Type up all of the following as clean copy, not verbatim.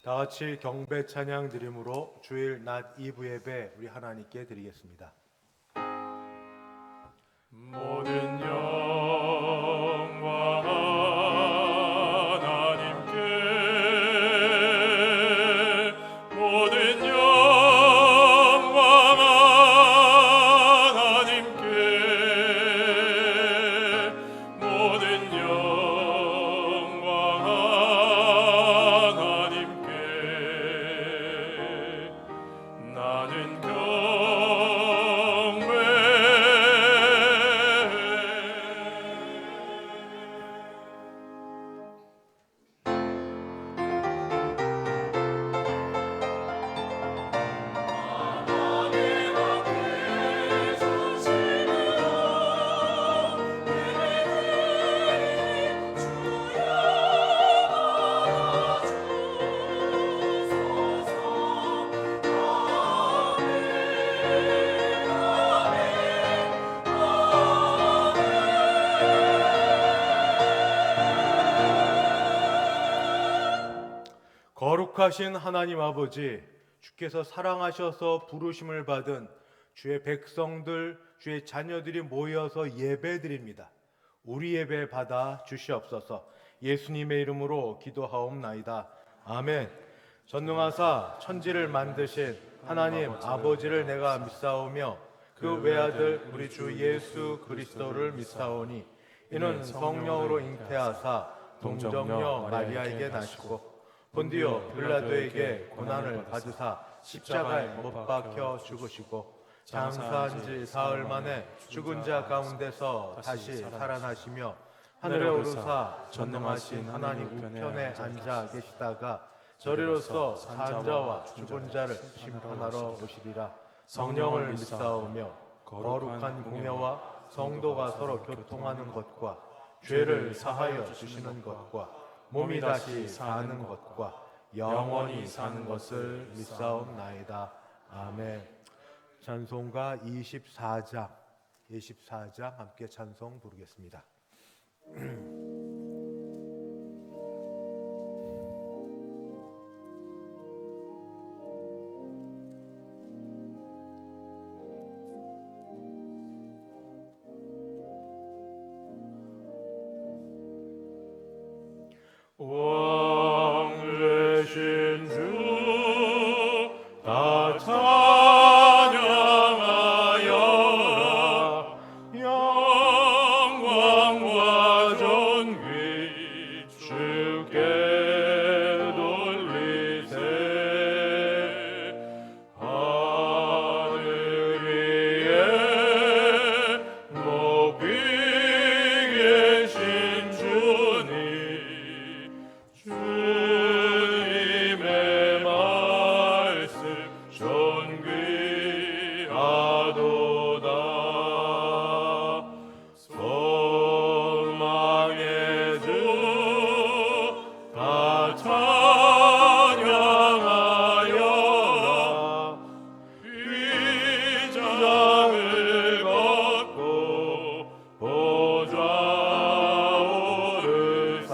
다 같이 경배 찬양 드림으로 주일 낮 2부 예배 우리 하나님께 드리겠습니다. 모든 영광 하나님께, 모든 영광 하나님께, 모든 영광 하나님께. 나는 거룩하신 하나님 아버지, 주께서 사랑하셔서 부르심을 받은 주의 백성들, 주의 자녀들이 모여서 예배드립니다. 우리 예배 받아 주시옵소서. 예수님의 이름으로 기도하옵나이다. 아멘. 전능하사 천지를 만드신 하나님 아버지를 내가 믿사오며 그 외아들 우리 주 예수 그리스도를 믿사오니 이는 성령으로 잉태하사 동정녀 마리아에게 나시고 본디오 빌라도에게 고난을 받으사 십자가에 못 박혀 죽으시고 장사한 지 사흘 만에 죽은 자 가운데서 다시 살아나시며 하늘에 오르사 전능하신 하나님 우편에 앉아 계시다가 저리로서 산 자와 죽은 자를 심판하러 오시리라. 성령을 믿사오며 거룩한 공회와 성도가 서로 교통하는 것과 죄를 사하여 주시는 것과 몸이 다시 사는 것과 영원히 사는 것을 믿사옵나이다. 아멘. 찬송가 24장 함께 찬송 부르겠습니다. 왕 되신 주 다 찬양하여라. 영광과 존귀 주께 돌리세. 하늘 위에 높이 계신 주님, 주님의 말씀 존귀하도다. 소망의 주 다 찬양하여라. 휘장을 걷고 보좌 오르사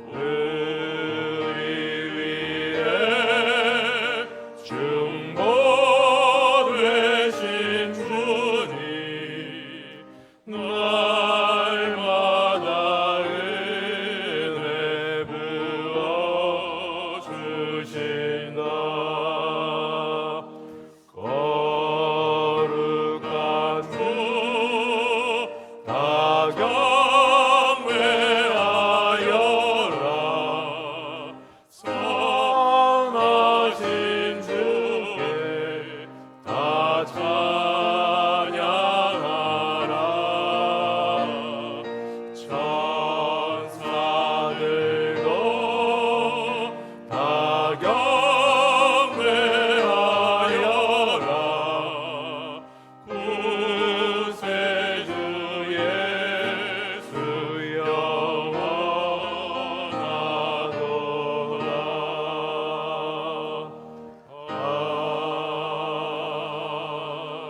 우리 위에 중보되신 주님, 날마다 은혜 부어주신다. 거룩한 주 다 경배하여라. 선하신 주께 다 찬양하라. 천사들도 다 경배하여라. 구세주 예수 영원하도다.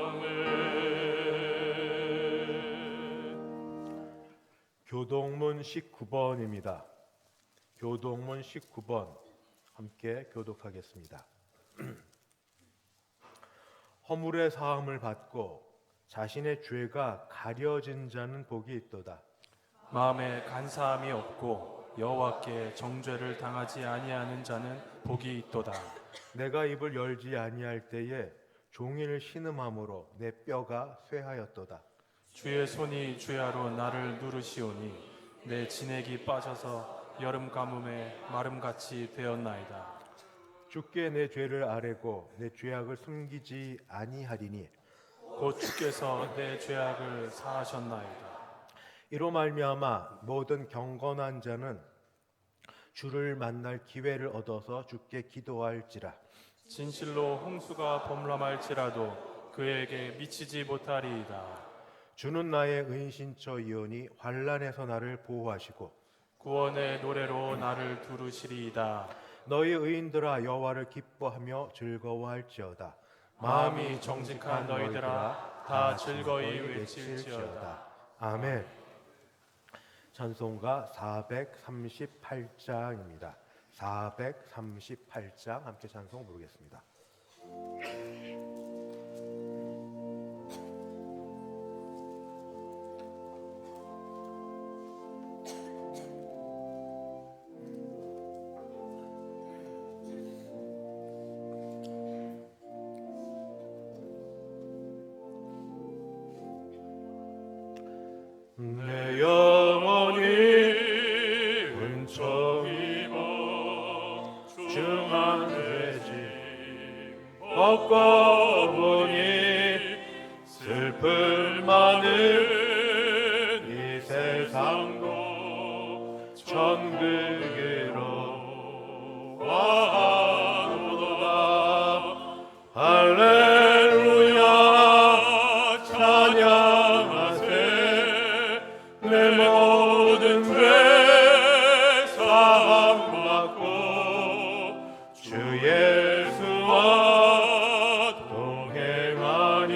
아멘. 교동문 19번입니다. 교동문 19번 함께 교독하겠습니다. 허물의 사함을 받고 자신의 죄가 가려진 자는 복이 있도다. 마음에 간사함이 없고 여호와께 정죄를 당하지 아니하는 자는 복이 있도다. 내가 입을 열지 아니할 때에 종일 신음함으로 내 뼈가 쇠하였도다. 주의 손이 주야로 나를 누르시오니 내 진액이 빠져서 여름 가뭄에 마름같이 되었나이다. 주께 내 죄를 아뢰고 내 죄악을 숨기지 아니하리니 곧 주께서 내 죄악을 사하셨나이다. 이로 말미암아 모든 경건한 자는 주를 만날 기회를 얻어서 주께 기도할지라. 진실로 홍수가 범람할지라도 그에게 미치지 못하리이다. 주는 나의 은신처이오니 환난에서 나를 보호하시고 구원의 노래로 나를 두르시리이다. 너희 의인들아 여호와를 기뻐하며 즐거워할지어다. 마음이 정직한 너희들아 다 즐거이 외칠지어다. 아멘. 찬송가 438장입니다. 438장 함께 찬송 부르겠습니다. 내 영혼이 은총 입어 중한 죄짐 벗고 보니 슬픔 많은 이 세상도 천국으로 와노다. 할렐루야 찬양하세. 내 모든 죄 사함받고 주 예수와 동행하니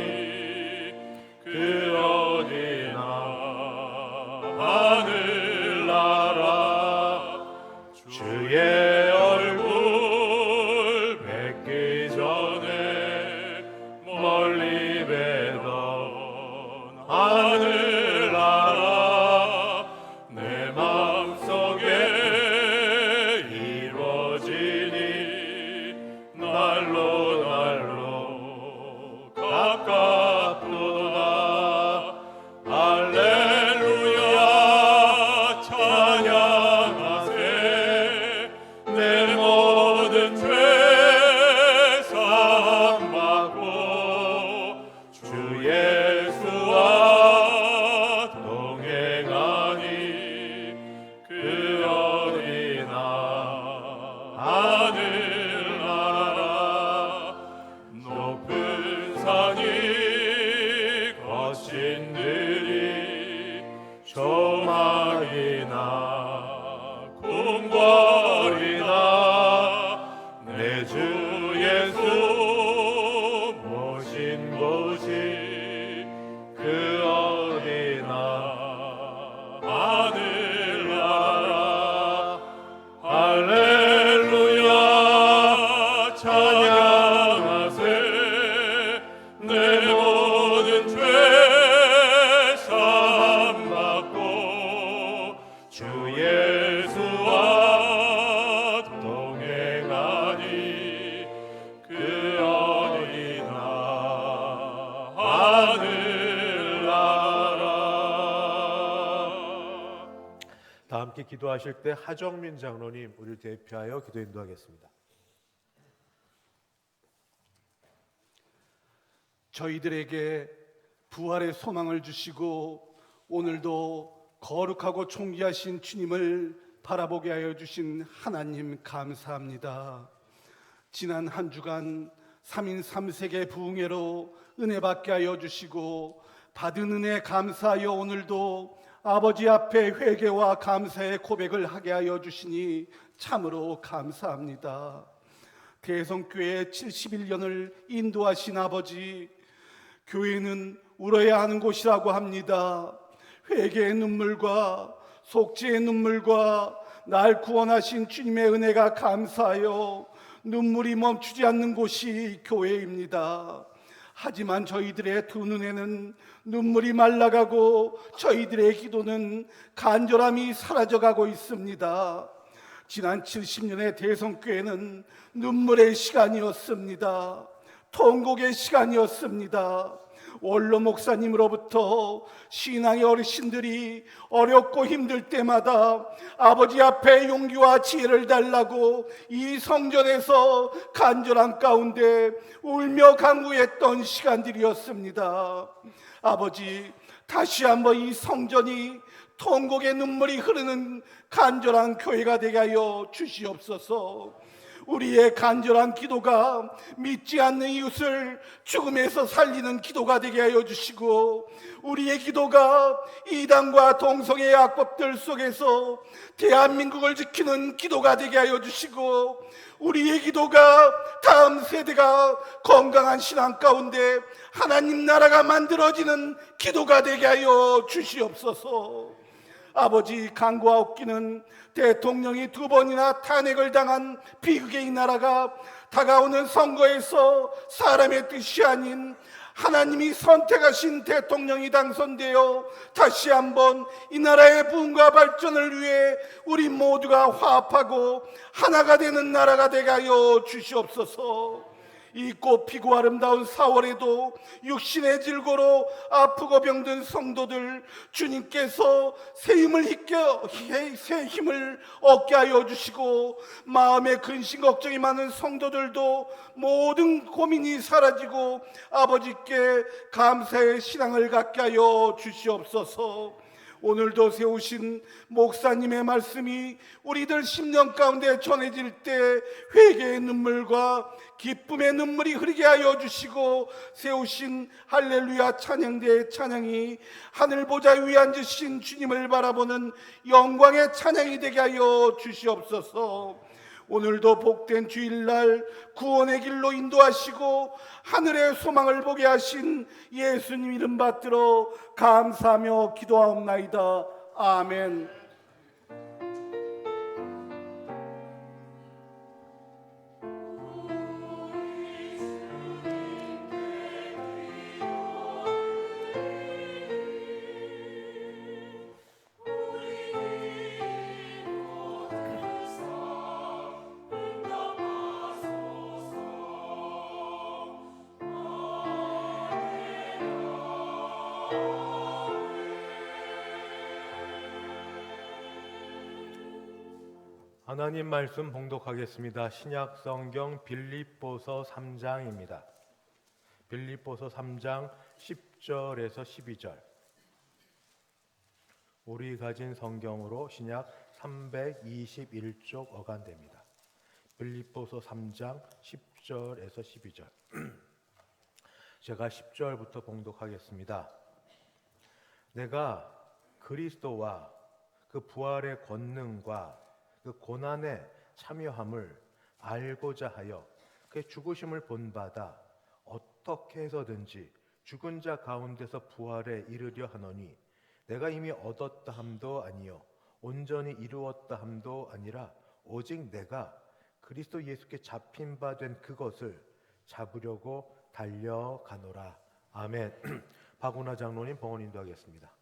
그 어디나 하늘나라. 주의 얼굴 뵙기 전에 멀리 뵈던 하늘나라. 내 마음속에 이루어지니 날로 날로 가깝도다. 할렐루야 찬양하세. 내 모든 죄 사함받고 주 예수와 동행하니 그 어디나 하늘나라. 높은 산이 거친 들이 조망이나 궁궐이나 내 주 예수 모신 곳이 그 어디나 하늘나라. 할렐루야 찬양하세. 내 모든 죄 사함받고 주 예수와 동행하니 그 어디나 하늘나라. 다 함께 기도하실 때 하정민 장로님 우리를 대표하여 기도 인도하겠습니다. 저희들에게 부활의 소망을 주시고 오늘도 거룩하고 존귀하신 주님을 바라보게 하여 주신 하나님 감사합니다. 지난 한 주간 3인 3색의 부흥회로 은혜 받게 하여 주시고 받은 은혜 감사하여 오늘도 아버지 앞에 회개와 감사의 고백을 하게 하여 주시니 참으로 감사합니다. 대성교회 71년을 인도하신 아버지, 교회는 울어야 하는 곳이라고 합니다. 회개의 눈물과 속죄의 눈물과 날 구원하신 주님의 은혜가 감사하여 눈물이 멈추지 않는 곳이 교회입니다. 하지만 저희들의 두 눈에는 눈물이 말라가고 저희들의 기도는 간절함이 사라져가고 있습니다. 지난 70년의 대성교회는 눈물의 시간이었습니다. 통곡의 시간이었습니다. 원로 목사님으로부터 신앙의 어르신들이 어렵고 힘들 때마다 아버지 앞에 용기와 지혜를 달라고 이 성전에서 간절한 가운데 울며 간구했던 시간들이었습니다. 아버지, 다시 한번 이 성전이 통곡의 눈물이 흐르는 간절한 교회가 되게 하여 주시옵소서. 우리의 간절한 기도가 믿지 않는 이웃을 죽음에서 살리는 기도가 되게 하여 주시고, 우리의 기도가 이단과 동성애의 악법들 속에서 대한민국을 지키는 기도가 되게 하여 주시고, 우리의 기도가 다음 세대가 건강한 신앙 가운데 하나님 나라가 만들어지는 기도가 되게 하여 주시옵소서. 아버지, 간구하옵기는 대통령이 2번이나 탄핵을 당한 비극의 이 나라가 다가오는 선거에서 사람의 뜻이 아닌 하나님이 선택하신 대통령이 당선되어 다시 한번 이 나라의 부흥과 발전을 위해 우리 모두가 화합하고 하나가 되는 나라가 되게 하여 주시옵소서. 이 꽃피고 아름다운 4월에도 육신의 질고로 아프고 병든 성도들 주님께서 새 힘을 얻게 하여 주시고, 마음에 근심 걱정이 많은 성도들도 모든 고민이 사라지고 아버지께 감사의 신앙을 갖게 하여 주시옵소서. 오늘도 세우신 목사님의 말씀이 우리들 심령 가운데 전해질 때 회개의 눈물과 기쁨의 눈물이 흐르게 하여 주시고, 세우신 할렐루야 찬양대의 찬양이 하늘 보좌 위에 앉으신 주님을 바라보는 영광의 찬양이 되게 하여 주시옵소서. 오늘도 복된 주일날 구원의 길로 인도하시고 하늘의 소망을 보게 하신 예수님 이름 받들어 감사하며 기도하옵나이다. 아멘. 하나님 말씀 봉독하겠습니다. 신약 성경 빌립보서 3장입니다. 빌립보서 3장 10절에서 12절. 우리 가진 성경으로 신약 321쪽 어간됩니다. 빌립보서 3장 10절에서 12절. 제가 10절부터 봉독하겠습니다. 내가 그리스도와 그 부활의 권능과 그 고난에 참여함을 알고자 하여 그의 죽으심을 본받아 어떻게 해서든지 죽은 자 가운데서 부활에 이르려 하노니, 내가 이미 얻었다 함도 아니요 온전히 이루었다 함도 아니라 오직 내가 그리스도 예수께 잡힌 바 된 그것을 잡으려고 달려가노라. 아멘. 박운하 장로님 봉헌 인도하겠습니다.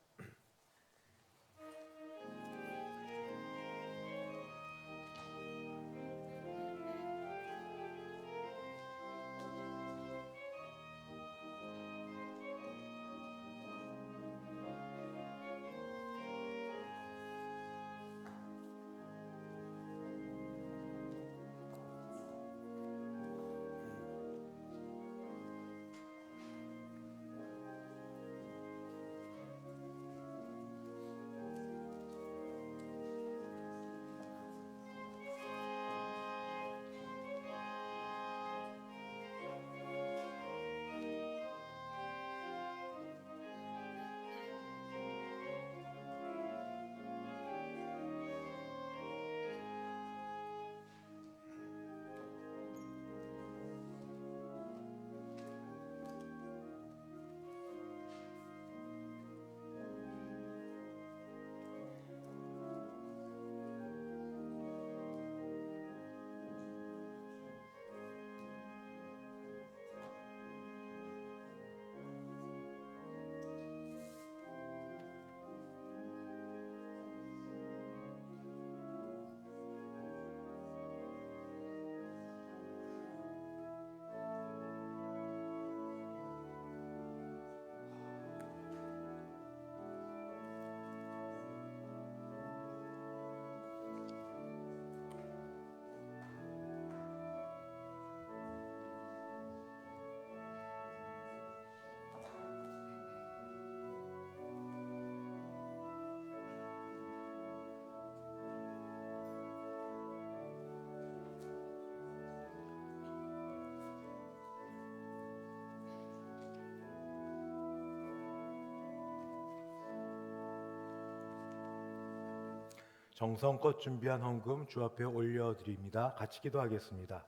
정성껏 준비한 헌금 주 앞에 올려드립니다. 같이 기도하겠습니다.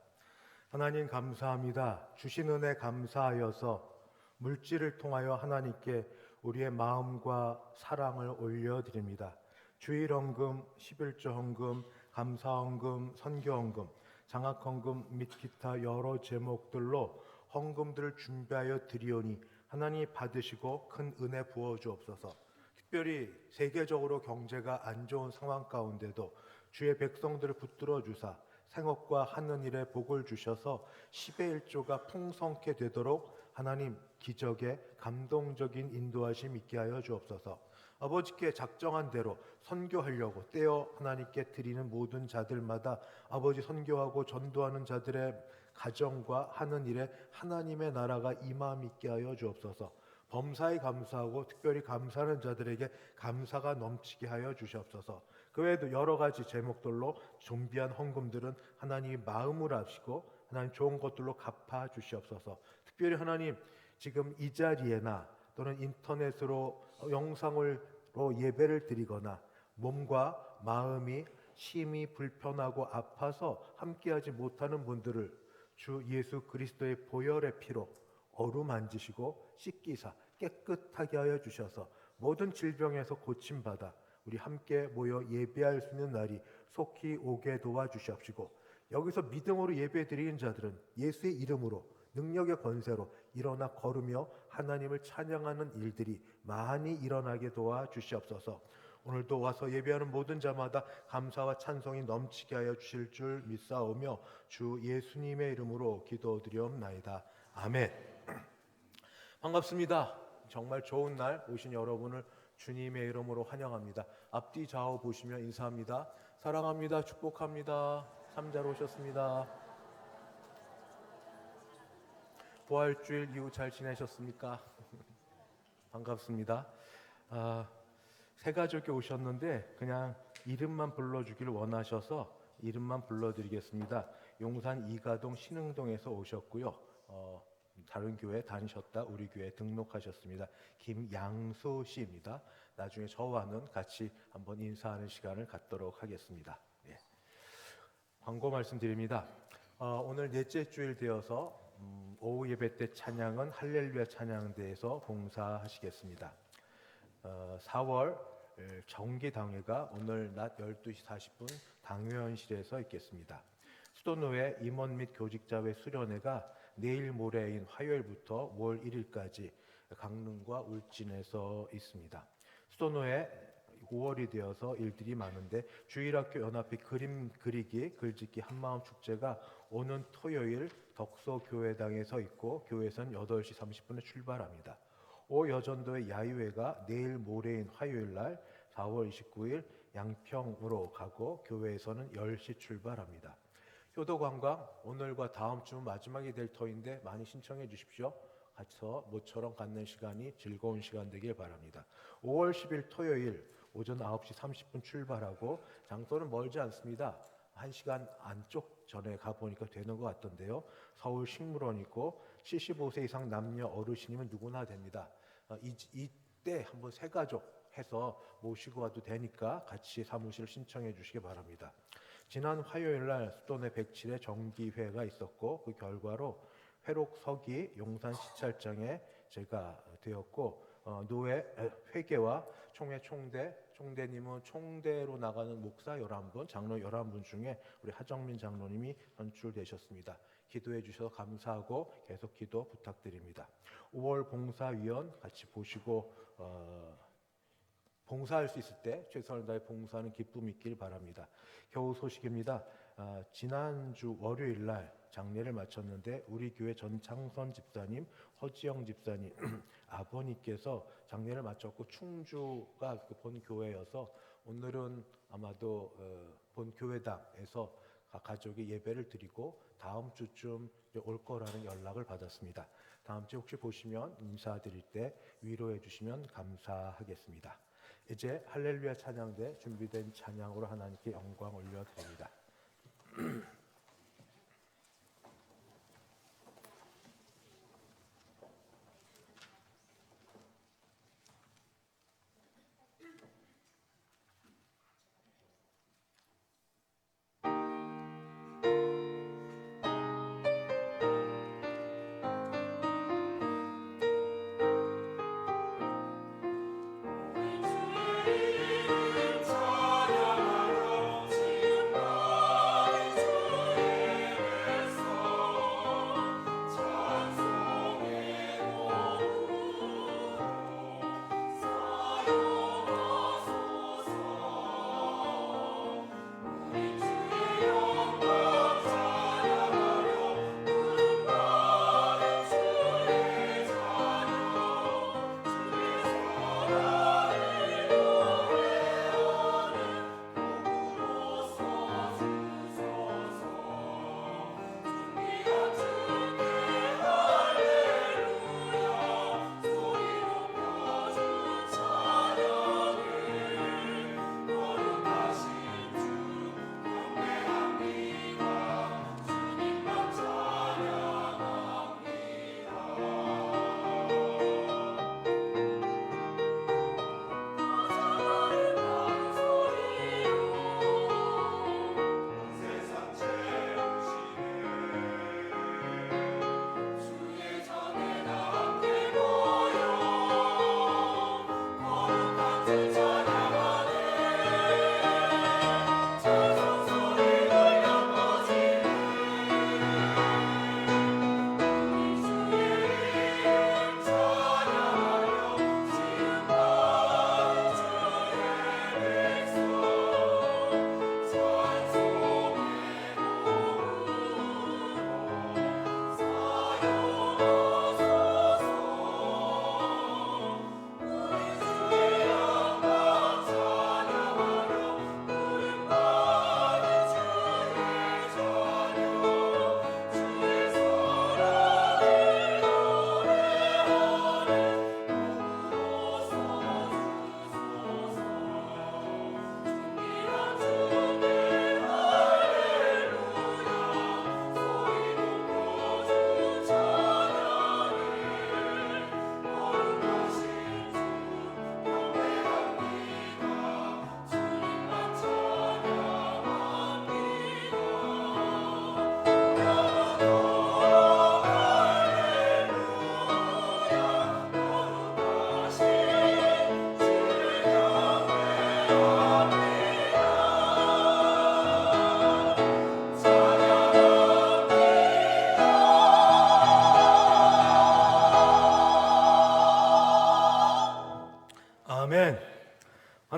하나님 감사합니다. 주신 은혜 감사하여서 물질을 통하여 하나님께 우리의 마음과 사랑을 올려드립니다. 주일 헌금, 11조 헌금, 감사 헌금, 선교 헌금, 장학 헌금 및 기타 여러 제목들로 헌금들을 준비하여 드리오니 하나님 받으시고 큰 은혜 부어 주옵소서. 특별히 세계적으로 경제가 안 좋은 상황 가운데도 주의 백성들을 붙들어 주사 생업과 하는 일에 복을 주셔서 10의 1조가 풍성케 되도록 하나님 기적의 감동적인 인도하심 있게 하여 주옵소서. 아버지께 작정한 대로 선교하려고 떼어 하나님께 드리는 모든 자들마다 아버지 선교하고 전도하는 자들의 가정과 하는 일에 하나님의 나라가 임함 있게 하여 주옵소서. 범사에 감사하고 특별히 감사하는 자들에게 감사가 넘치게 하여 주시옵소서. 그 외에도 여러 가지 제목들로 준비한 헌금들은 하나님이 마음을 아시고 하나님 좋은 것들로 갚아 주시옵소서. 특별히 하나님 지금 이 자리에나 또는 인터넷으로 영상으로 예배를 드리거나 몸과 마음이 심히 불편하고 아파서 함께하지 못하는 분들을 주 예수 그리스도의 보혈의 피로 어루만지시고 씻기사 깨끗하게 하여 주셔서 모든 질병에서 고침받아 우리 함께 모여 예배할 수 있는 날이 속히 오게 도와주시옵시고 여기서 믿음으로 예배드리는 자들은 예수의 이름으로 능력의 권세로 일어나 걸으며 하나님을 찬양하는 일들이 많이 일어나게 도와주시옵소서. 오늘도 와서 예배하는 모든 자마다 감사와 찬송이 넘치게 하여 주실 줄 믿사오며 주 예수님의 이름으로 기도드리옵나이다. 아멘. 반갑습니다. 정말 좋은 날 오신 여러분을 주님의 이름으로 환영합니다. 앞뒤 좌우 보시며 인사합니다. 사랑합니다. 축복합니다. 삼자로 오셨습니다. 부활주일 이후 잘 지내셨습니까? 반갑습니다. 새 가족이 오셨는데 그냥 이름만 불러주길 원하셔서 이름만 불러드리겠습니다. 용산 이가동 신흥동에서 오셨고요. 다른 교회 다니셨다 우리 교회 등록하셨습니다. 김양수 씨입니다. 나중에 저와는 같이 한번 인사하는 시간을 갖도록 하겠습니다. 예. 광고 말씀드립니다. 오늘 넷째 주일 되어서 오후 예배 때 찬양은 할렐루야 찬양대에서 봉사하시겠습니다. 4월 정기당회가 오늘 낮 12시 40분 당회원실에서 있겠습니다. 수도노회 임원 및 교직자회 수련회가 내일 모레인 화요일부터 5월 1일까지 강릉과 울진에서 있습니다. 수도노회 5월이 되어서 일들이 많은데 주일학교 연합회 그림 그리기 글짓기 한마음 축제가 오는 토요일 덕소교회당에서 있고 교회에서는 8시 30분에 출발합니다. 오여전도의 야유회가 내일 모레인 화요일날 4월 29일 양평으로 가고 교회에서는 10시 출발합니다. 효도관광 오늘과 다음 주 마지막이 될 터인데 많이 신청해 주십시오. 같이서 모처럼 갖는 시간이 즐거운 시간 되길 바랍니다. 5월 10일 토요일 오전 9시 30분 출발하고 장소는 멀지 않습니다. 1시간 안쪽 전에 가보니까 되는 것 같던데요. 서울 식물원 있고 75세 이상 남녀 어르신이면 누구나 됩니다. 이때 한번 새 가족 해서 모시고 와도 되니까 같이 사무실 신청해 주시기 바랍니다. 지난 화요일날 수도내 107회 정기회가 있었고 그 결과로 회록서기 용산 시찰장에 제가 되었고 노회 회계와 총회 총대님은 총대로 나가는 목사 11분, 장로 11분 중에 우리 하정민 장로님이 선출되셨습니다. 기도해 주셔서 감사하고 계속 기도 부탁드립니다. 5월 봉사위원 같이 보시고 봉사할 수 있을 때 최선을 다해 봉사하는 기쁨이 있길 바랍니다. 겨우 소식입니다. 지난주 월요일 날 장례를 마쳤는데 우리 교회 전창선 집사님, 허지영 집사님 아버님께서 장례를 마쳤고 충주가 본 교회여서 오늘은 아마도 본 교회당에서 가족이 예배를 드리고 다음 주쯤 올 거라는 연락을 받았습니다. 다음 주 혹시 보시면 인사드릴 때 위로해 주시면 감사하겠습니다. 이제 할렐루야 찬양대 준비된 찬양으로 하나님께 영광 올려드립니다.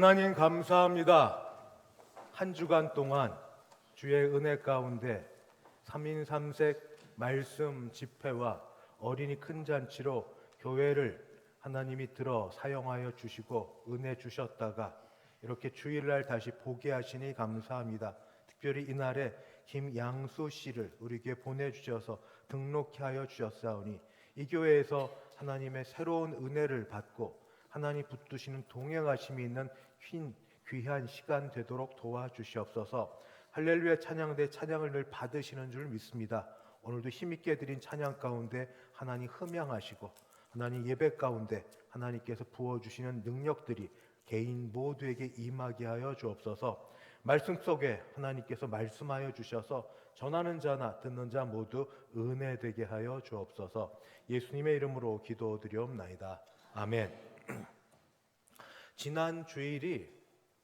하나님 감사합니다. 한 주간 동안 주의 은혜 가운데 3인 3색 말씀 집회와 어린이 큰 잔치로 교회를 하나님이 들어 사용하여 주시고 은혜 주셨다가 이렇게 주일날 다시 보게 하시니 감사합니다. 특별히 이날에 김양수 씨를 우리 교회 보내주셔서 등록케 하여 주셨사오니 이 교회에서 하나님의 새로운 은혜를 받고 하나님 붙드시는 동행하심이 있는 귀한 시간 되도록 도와주시옵소서. 할렐루야 찬양대 찬양을 늘 받으시는 줄 믿습니다. 오늘도 힘있게 드린 찬양 가운데 하나님 흠양하시고 하나님 예배 가운데 하나님께서 부어주시는 능력들이 개인 모두에게 임하게 하여 주옵소서. 말씀 속에 하나님께서 말씀하여 주셔서 전하는 자나 듣는 자 모두 은혜되게 하여 주옵소서. 예수님의 이름으로 기도드리옵나이다. 아멘. 지난 주일이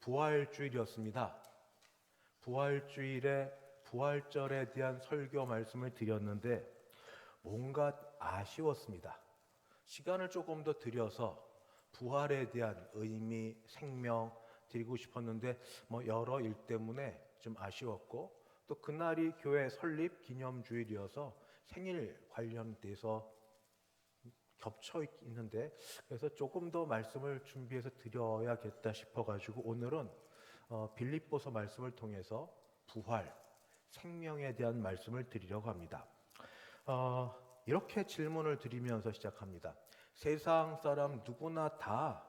부활주일이었습니다. 부활주일에 부활절에 대한 설교 말씀을 드렸는데 뭔가 아쉬웠습니다. 시간을 조금 더 들여서 부활에 대한 의미, 생명 드리고 싶었는데 여러 일 때문에 좀 아쉬웠고 또 그날이 교회 설립 기념주일이어서 생일 관련돼서 겹쳐 있는데 그래서 조금 더 말씀을 준비해서 드려야겠다 싶어가지고 오늘은 빌립보서 말씀을 통해서 부활, 생명에 대한 말씀을 드리려고 합니다. 이렇게 질문을 드리면서 시작합니다. 세상 사람 누구나 다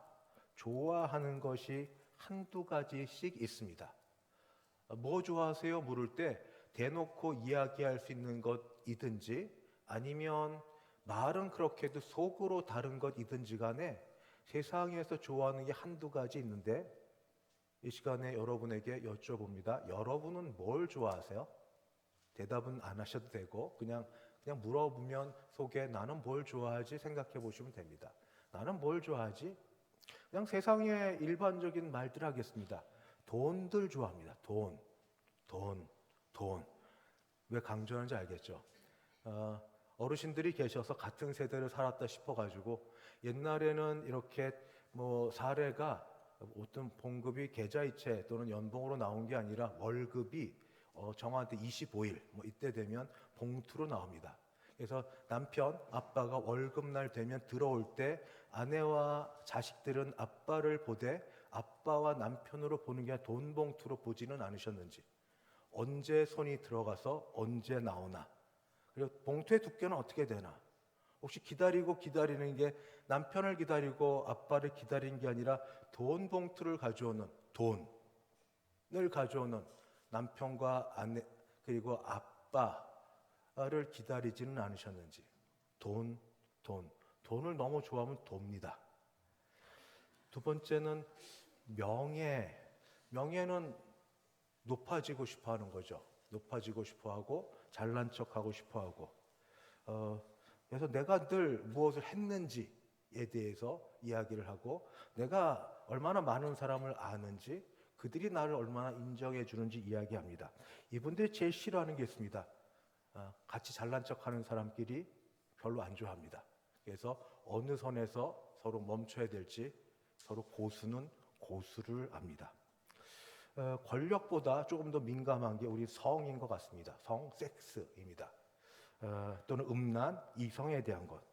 좋아하는 것이 한두 가지씩 있습니다. 뭐 좋아하세요? 물을 때 대놓고 이야기할 수 있는 것이든지 아니면 말은 그렇게도 속으로 다른 것이든지 간에 세상에서 좋아하는 게 한두 가지 있는데 이 시간에 여러분에게 여쭤봅니다. 여러분은 뭘 좋아하세요? 대답은 안 하셔도 되고 그냥 물어보면 속에 나는 뭘 좋아하지 생각해 보시면 됩니다. 나는 뭘 좋아하지? 그냥 세상의 일반적인 말들 하겠습니다. 돈들 좋아합니다. 돈. 왜 강조하는지 알겠죠? 어르신들이 계셔서 같은 세대를 살았다 싶어가지고 옛날에는 이렇게 사례가 어떤 봉급이 계좌이체 또는 연봉으로 나온 게 아니라 월급이 정확히 25일 이때 되면 봉투로 나옵니다. 그래서 남편, 아빠가 월급날 되면 들어올 때 아내와 자식들은 아빠를 보되 아빠와 남편으로 보는 게 아니라 돈 봉투로 보지는 않으셨는지 언제 손이 들어가서 언제 나오나 그리고 봉투의 두께는 어떻게 되나 혹시 기다리는 게 남편을 기다리고 아빠를 기다리는 게 아니라 돈 봉투를 가져오는 돈을 가져오는 남편과 아내 그리고 아빠를 기다리지는 않으셨는지 돈을 너무 좋아하면 돕니다. 두 번째는 명예는 높아지고 싶어하는 거죠. 높아지고 싶어하고 잘난 척하고 싶어하고 그래서 내가 늘 무엇을 했는지에 대해서 이야기를 하고 내가 얼마나 많은 사람을 아는지 그들이 나를 얼마나 인정해 주는지 이야기합니다. 이분들이 제일 싫어하는 게 있습니다. 같이 잘난 척하는 사람끼리 별로 안 좋아합니다. 그래서 어느 선에서 서로 멈춰야 될지 서로 고수는 고수를 압니다. 권력보다 조금 더 민감한 게 우리 성인 것 같습니다. 성, 섹스입니다. 또는 음란, 이성에 대한 것.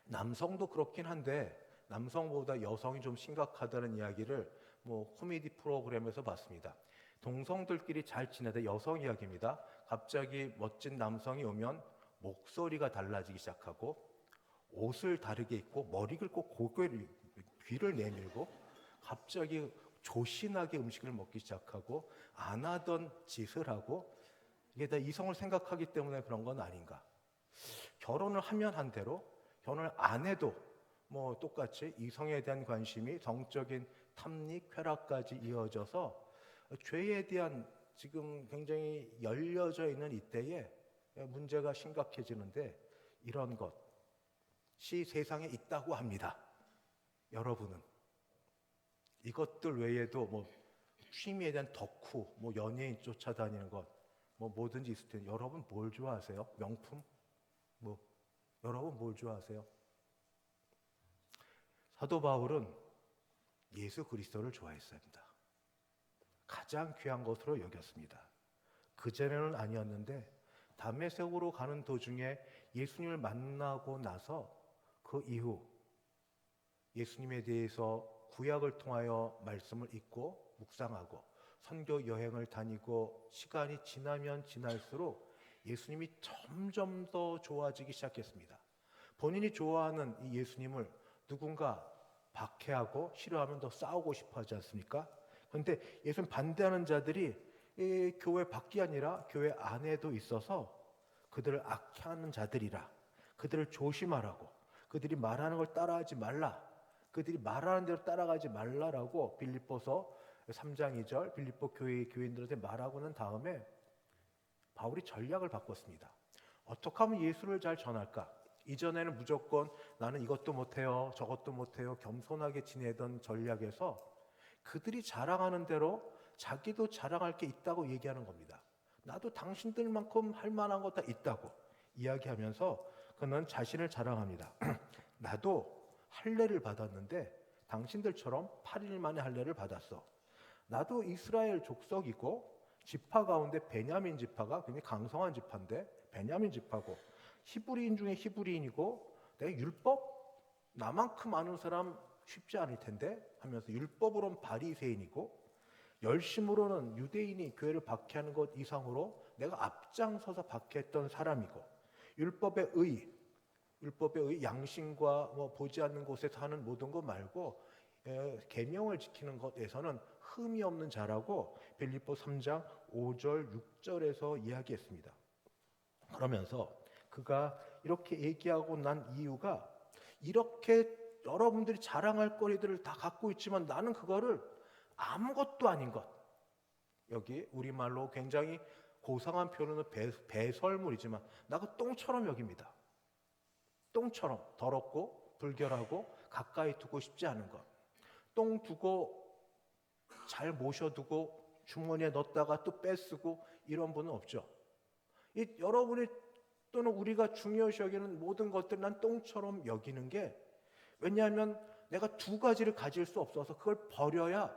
남성도 그렇긴 한데 남성보다 여성이 좀 심각하다는 이야기를 코미디 프로그램에서 봤습니다. 동성들끼리 잘 지내다 여성 이야기입니다. 갑자기 멋진 남성이 오면 목소리가 달라지기 시작하고 옷을 다르게 입고 머리를 꼭 귀를 내밀고 갑자기 조신하게 음식을 먹기 시작하고 안 하던 짓을 하고 이게 다 이성을 생각하기 때문에 그런 건 아닌가. 결혼을 하면 한 대로 결혼을 안 해도 똑같이 이성에 대한 관심이 성적인 탐닉, 쾌락까지 이어져서 죄에 대한 지금 굉장히 열려져 있는 이때에 문제가 심각해지는데 이런 것이 세상에 있다고 합니다. 여러분은 이것들 외에도 취미에 대한 덕후, 연예인 쫓아다니는 것, 뭐든지 있을 텐데 여러분 뭘 좋아하세요? 명품? 여러분 뭘 좋아하세요? 사도 바울은 예수 그리스도를 좋아했습니다. 가장 귀한 것으로 여겼습니다. 그전에는 아니었는데 다메섹으로 가는 도중에 예수님을 만나고 나서 그 이후 예수님에 대해서 구약을 통하여 말씀을 읽고 묵상하고 선교 여행을 다니고 시간이 지나면 지날수록 예수님이 점점 더 좋아지기 시작했습니다. 본인이 좋아하는 이 예수님을 누군가 박해하고 싫어하면 더 싸우고 싶어 하지 않습니까? 그런데 예수님 반대하는 자들이 이 교회 밖이 아니라 교회 안에도 있어서 그들을 악해하는 자들이라, 그들을 조심하라고, 그들이 말하는 걸 따라하지 말라, 그들이 말하는 대로 따라가지 말라라고 빌립보서 3장 2절 빌립보 교회의 교인들한테 말하고 난 다음에 바울이 전략을 바꿨습니다. 어떻게 하면 예수를 잘 전할까? 이전에는 무조건 나는 이것도 못해요, 저것도 못해요, 겸손하게 지내던 전략에서 그들이 자랑하는 대로 자기도 자랑할 게 있다고 얘기하는 겁니다. 나도 당신들만큼 할 만한 거 다 있다고 이야기하면서 그는 자신을 자랑합니다. 나도 할례를 받았는데 당신들처럼 8일 만에 할례를 받았어. 나도 이스라엘 족속이고 지파 가운데 베냐민 지파가 굉장히 강성한 지파인데 베냐민 지파고 히브리인 중에 히브리인이고 내가 율법 나만큼 아는 사람 쉽지 않을 텐데 하면서 율법으로는 바리새인이고 열심으로는 유대인이 교회를 박해하는 것 이상으로 내가 앞장서서 박해했던 사람이고 율법의 의 양심과 보지 않는 곳에서 하는 모든 것 말고 계명을 지키는 것에서는 흠이 없는 자라고 빌립보 3장 5절 6절에서 이야기했습니다. 그러면서 그가 이렇게 얘기하고 난 이유가 이렇게 여러분들이 자랑할 거리들을 다 갖고 있지만 나는 그거를 아무것도 아닌 것, 여기 우리말로 굉장히 고상한 표현은 배설물이지만 나가 똥처럼 여깁니다. 똥처럼 더럽고 불결하고 가까이 두고 싶지 않은 것. 똥 두고 잘 모셔두고 주머니에 넣었다가 또 빼쓰고 이런 분은 없죠. 여러분이 또는 우리가 중요시 여기는 모든 것들 난 똥처럼 여기는 게 왜냐하면 내가 두 가지를 가질 수 없어서 그걸 버려야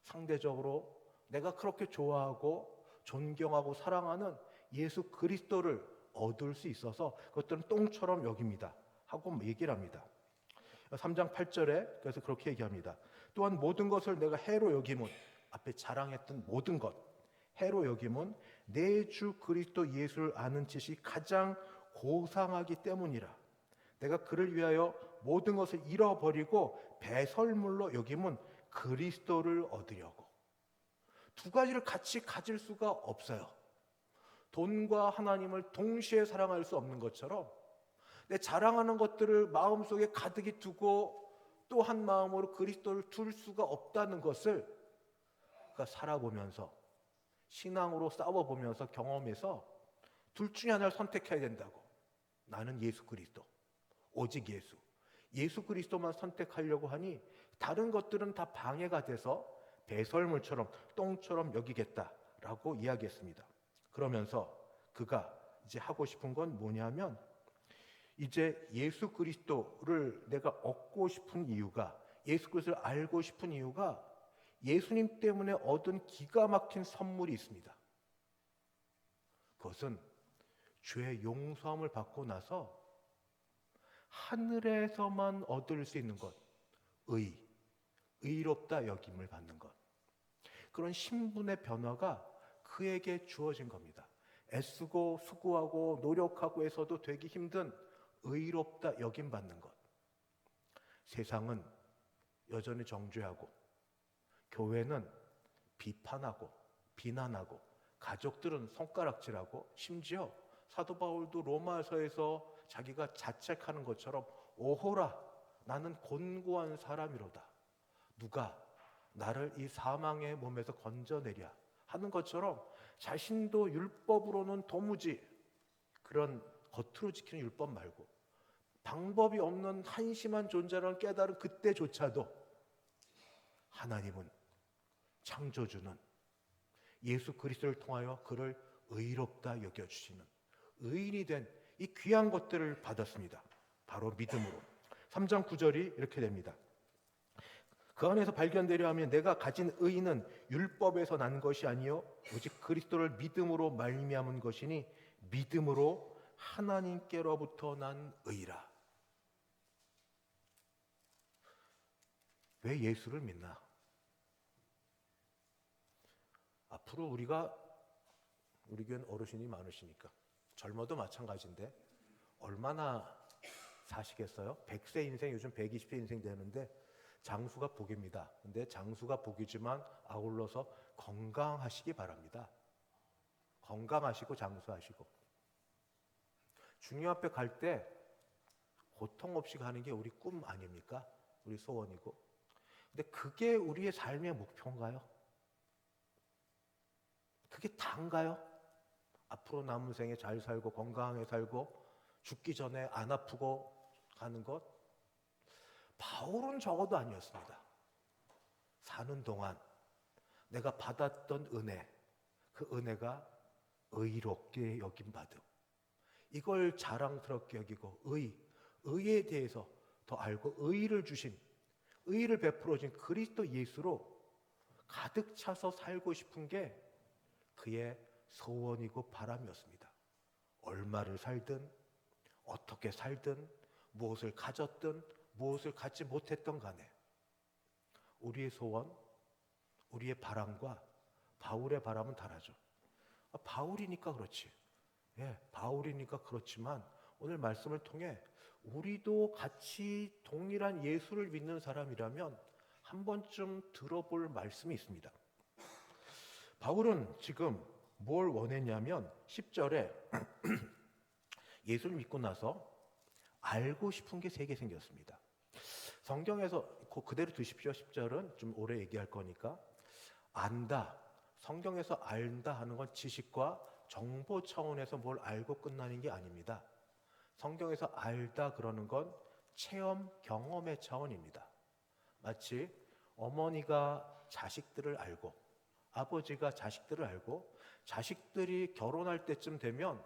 상대적으로 내가 그렇게 좋아하고 존경하고 사랑하는 예수 그리스도를 얻을 수 있어서 그것들은 똥처럼 여깁니다 하고 얘기를 합니다. 3장 8절에 그래서 그렇게 얘기합니다. 또한 모든 것을 내가 해로 여김은 앞에 자랑했던 모든 것 해로 여김은 내 주 그리스도 예수를 아는 지식이 가장 고상하기 때문이라. 내가 그를 위하여 모든 것을 잃어버리고 배설물로 여김은 그리스도를 얻으려고. 두 가지를 같이 가질 수가 없어요. 돈과 하나님을 동시에 사랑할 수 없는 것처럼 내 자랑하는 것들을 마음속에 가득히 두고 또 한 마음으로 그리스도를 둘 수가 없다는 것을 그러니까 살아보면서 신앙으로 싸워보면서 경험해서 둘 중에 하나를 선택해야 된다고. 나는 예수 그리스도, 오직 예수 그리스도만 선택하려고 하니 다른 것들은 다 방해가 돼서 배설물처럼 똥처럼 여기겠다라고 이야기했습니다. 그러면서 그가 이제 하고 싶은 건 뭐냐면 이제 예수 그리스도를 내가 얻고 싶은 이유가 예수 그리스도를 알고 싶은 이유가 예수님 때문에 얻은 기가 막힌 선물이 있습니다. 그것은 죄의 용서함을 받고 나서 하늘에서만 얻을 수 있는 것, 의롭다 여김을 받는 것. 그런 신분의 변화가 그에게 주어진 겁니다. 애쓰고 수고하고 노력하고 해서도 되기 힘든 의롭다 여김 받는 것. 세상은 여전히 정죄하고 교회는 비판하고 비난하고 가족들은 손가락질하고 심지어 사도 바울도 로마서에서 자기가 자책하는 것처럼 오호라 나는 곤고한 사람이로다. 누가 나를 이 사망의 몸에서 건져내랴 하는 것처럼 자신도 율법으로는 도무지 그런 겉으로 지키는 율법 말고 방법이 없는 한심한 존재라는 깨달은 그때조차도 하나님은 창조주는 예수 그리스도를 통하여 그를 의롭다 여겨주시는 의인이 된 이 귀한 것들을 받았습니다. 바로 믿음으로. 3장 9절이 이렇게 됩니다. 그 안에서 발견되려 하면 내가 가진 의는 율법에서 난 것이 아니요 오직 그리스도를 믿음으로 말미암은 것이니 믿음으로 하나님께로부터 난 의라. 왜 예수를 믿나? 앞으로 우리 교회는 어르신이 많으시니까 젊어도 마찬가지인데 얼마나 사시겠어요? 100세 인생, 요즘 120세 인생 되는데 장수가 복입니다. 근데 장수가 복이지만 아울러서 건강하시기 바랍니다. 건강하시고 장수하시고 주님 앞에 갈 때 고통 없이 가는 게 우리 꿈 아닙니까? 우리 소원이고. 근데 그게 우리의 삶의 목표인가요? 그게 다인가요? 앞으로 남은 생에 잘 살고 건강하게 살고 죽기 전에 안 아프고 가는 것? 바울은 적어도 아니었습니다. 사는 동안 내가 받았던 은혜, 그 은혜가 의롭게 여김받음, 이걸 자랑스럽게 여기고 의에 대해서 더 알고 의를 주신, 의를 베풀어 준 그리스도 예수로 가득 차서 살고 싶은 게 그의 소원이고 바람이었습니다. 얼마를 살든 어떻게 살든 무엇을 가졌든 무엇을 갖지 못했던 간에 우리의 소원, 우리의 바람과 바울의 바람은 다르죠. 바울이니까 그렇지. 바울이니까 그렇지만 오늘 말씀을 통해 우리도 같이 동일한 예수를 믿는 사람이라면 한 번쯤 들어볼 말씀이 있습니다. 바울은 지금 뭘 원했냐면 10절에 예수를 믿고 나서 알고 싶은 게 3개 생겼습니다. 성경에서 그대로 두십시오. 10절은 좀 오래 얘기할 거니까. 안다, 성경에서 안다 하는 건 지식과 정보 차원에서 뭘 알고 끝나는 게 아닙니다. 성경에서 알다 그러는 건 체험, 경험의 차원입니다. 마치 어머니가 자식들을 알고 아버지가 자식들을 알고 자식들이 결혼할 때쯤 되면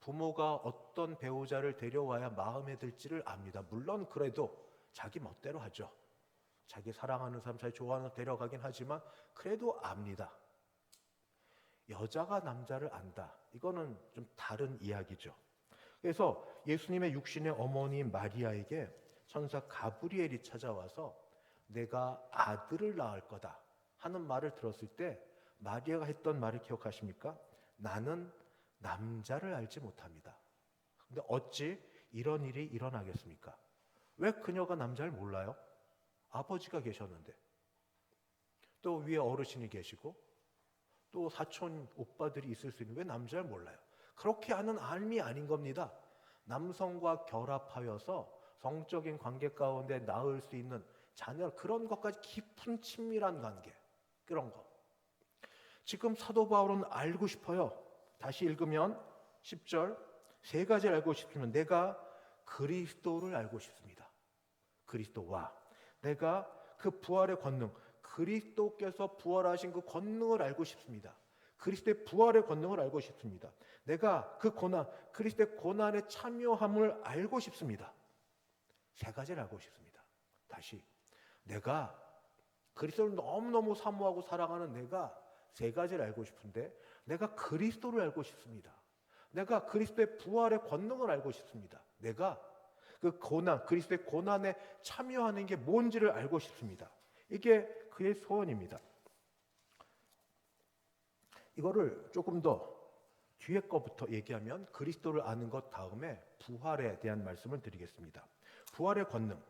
부모가 어떤 배우자를 데려와야 마음에 들지를 압니다. 물론 그래도 자기 멋대로 하죠. 자기 사랑하는 사람, 자기 좋아하는 사람 데려가긴 하지만 그래도 압니다. 여자가 남자를 안다. 이거는 좀 다른 이야기죠. 그래서 예수님의 육신의 어머니 마리아에게 천사 가브리엘이 찾아와서 내가 아들을 낳을 거다 하는 말을 들었을 때 마리아가 했던 말을 기억하십니까? 나는 남자를 알지 못합니다. 근데 어찌 이런 일이 일어나겠습니까? 왜 그녀가 남자를 몰라요? 아버지가 계셨는데, 또 위에 어르신이 계시고 또 사촌 오빠들이 있을 수 있는데 왜 남자를 몰라요? 그렇게 하는 삶이 아닌 겁니다. 남성과 결합하여서 성적인 관계 가운데 낳을 수 있는 자녀, 그런 것까지 깊은 친밀한 관계, 그런 거. 지금 사도 바울은 알고 싶어요. 다시 읽으면 10절 3가지를 알고 싶으면 내가 그리스도를 알고 싶습니다. 그리스도와 내가 그 부활의 권능, 그리스도께서 부활하신 그 권능을 알고 싶습니다. 그리스도의 부활의 권능을 알고 싶습니다. 내가 그 고난, 그리스도의 고난에 참여함을 알고 싶습니다. 3가지를 알고 싶습니다. 다시 내가 그리스도를 너무너무 사모하고 사랑하는 내가 3가지를 알고 싶은데 내가 그리스도를 알고 싶습니다. 내가 그리스도의 부활의 권능을 알고 싶습니다. 내가 그 고난, 그리스도의 고난에 참여하는 게 뭔지를 알고 싶습니다. 이게 그의 소원입니다. 이거를 조금 더 뒤에 거부터 얘기하면 그리스도를 아는 것 다음에 부활에 대한 말씀을 드리겠습니다. 부활의 권능.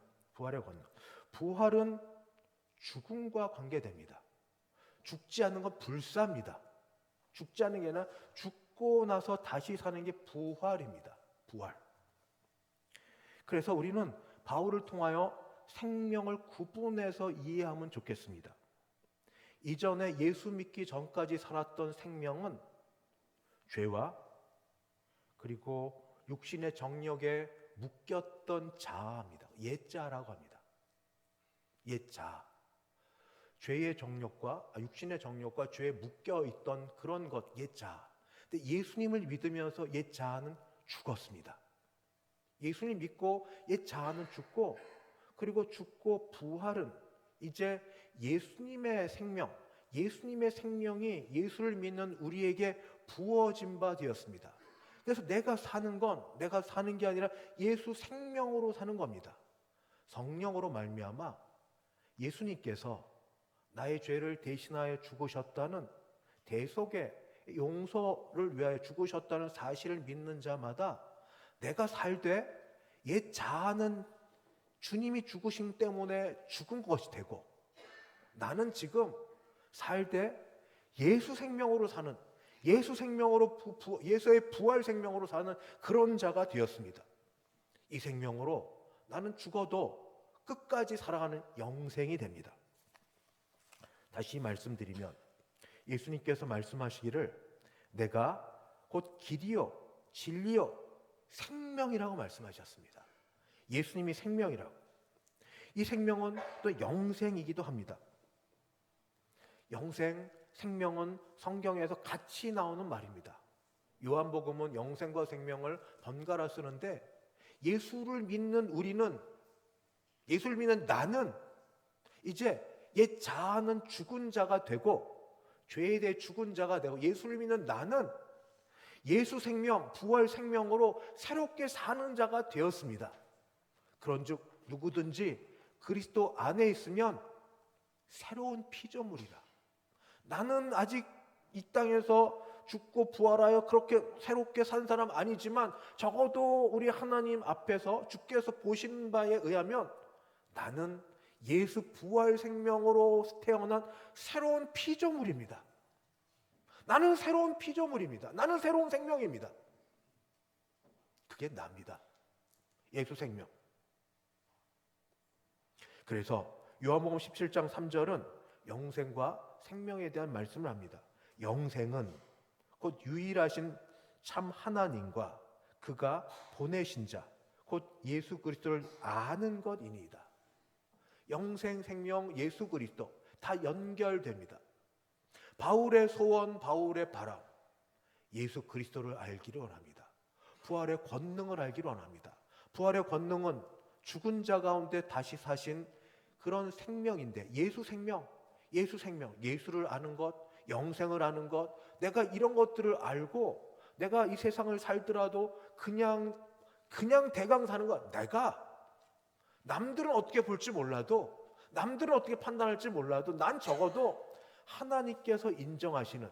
부활은 죽음과 관계됩니다. 죽지 않는 건 불사입니다. 죽지 않는 게 아니라 죽고 나서 다시 사는 게 부활입니다. 부활. 그래서 우리는 바울을 통하여 생명을 구분해서 이해하면 좋겠습니다. 이전에 예수 믿기 전까지 살았던 생명은 죄와 그리고 육신의 정력에 묶였던 자아입니다. 옛자라고 합니다. 옛자. 죄의 정력과 육신의 정력과 죄에 묶여 있던 그런 것, 옛자. 근데 예수님을 믿으면서 옛자아는 죽었습니다. 예수님 믿고 옛자아는 죽고, 그리고 죽고 부활은 이제 예수님의 생명, 예수님의 생명이 예수를 믿는 우리에게 부어진 바 되었습니다. 그래서 내가 사는 건 내가 사는 게 아니라 예수 생명으로 사는 겁니다. 성령으로 말미암아 예수님께서 나의 죄를 대신하여 죽으셨다는 대속의 용서를 위하여 죽으셨다는 사실을 믿는 자마다 내가 살되 옛 자아는 주님이 죽으심 때문에 죽은 것이 되고 나는 지금 살되 예수 생명으로 사는 예수 생명으로 예수의 부활 생명으로 사는 그런 자가 되었습니다. 이 생명으로 나는 죽어도 끝까지 살아가는 영생이 됩니다. 다시 말씀드리면 예수님께서 말씀하시기를 내가 곧 길이요 진리요 생명이라고 말씀하셨습니다. 예수님이 생명이라고. 이 생명은 또 영생이기도 합니다. 영생, 생명은 성경에서 같이 나오는 말입니다. 요한복음은 영생과 생명을 번갈아 쓰는데 예수를 믿는 우리는, 예수를 믿는 나는 이제 옛 자아는 죽은 자가 되고 죄에 대해 죽은 자가 되고 예수를 믿는 나는 예수 생명, 부활 생명으로 새롭게 사는 자가 되었습니다. 그런즉 누구든지 그리스도 안에 있으면 새로운 피조물이라. 나는 아직 이 땅에서 죽고 부활하여 그렇게 새롭게 산 사람 아니지만 적어도 우리 하나님 앞에서 주께서 보신 바에 의하면 나는 예수 부활 생명으로 태어난 새로운 피조물입니다. 나는 새로운 피조물입니다. 나는 새로운 생명입니다. 그게 납니다. 예수 생명. 그래서 요한복음 17장 3절은 영생과 생명에 대한 말씀을 합니다. 영생은 곧 유일하신 참 하나님과 그가 보내신 자, 곧 예수 그리스도를 아는 것이니이다. 영생, 생명, 예수 그리스도 다 연결됩니다. 바울의 소원, 바울의 바람, 예수 그리스도를 알기를 원합니다. 부활의 권능을 알기를 원합니다. 부활의 권능은 죽은 자 가운데 다시 사신 그런 생명인데 예수 생명, 예수 생명, 예수를 아는 것, 영생을 아는 것, 내가 이런 것들을 알고 내가 이 세상을 살더라도 그냥 대강 사는 것, 내가 남들은 어떻게 볼지 몰라도 남들은 어떻게 판단할지 몰라도 난 적어도 하나님께서 인정하시는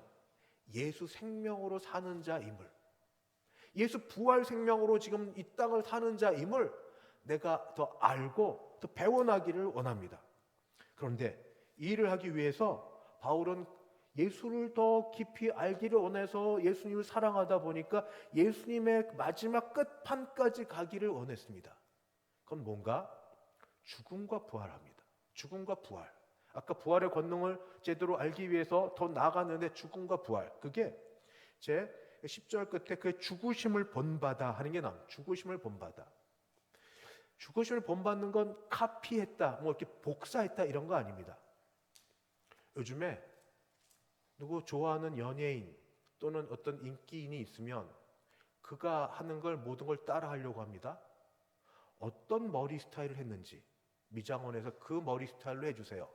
예수 생명으로 사는 자임을, 예수 부활 생명으로 지금 이 땅을 사는 자임을 내가 더 알고 더 배워나기를 원합니다. 그런데 이 일을 하기 위해서 바울은 예수를 더 깊이 알기를 원해서 예수님을 사랑하다 보니까 예수님의 마지막 끝판까지 가기를 원했습니다. 그건 뭔가? 죽음과 부활합니다. 죽음과 부활. 아까 부활의 권능을 제대로 알기 위해서 더 나아갔는데 죽음과 부활. 그게 제 10절 끝에 그 죽으심을 본받아 하는 게 나옵니다. 죽으심을 본받아. 죽으심을 본받는 건 카피했다, 뭐 이렇게 복사했다 이런 거 아닙니다. 요즘에 누구 좋아하는 연예인 또는 어떤 인기인이 있으면 그가 하는 걸 모든 걸 따라 하려고 합니다. 어떤 머리 스타일을 했는지 미장원에서 그 머리 스타일로 해주세요.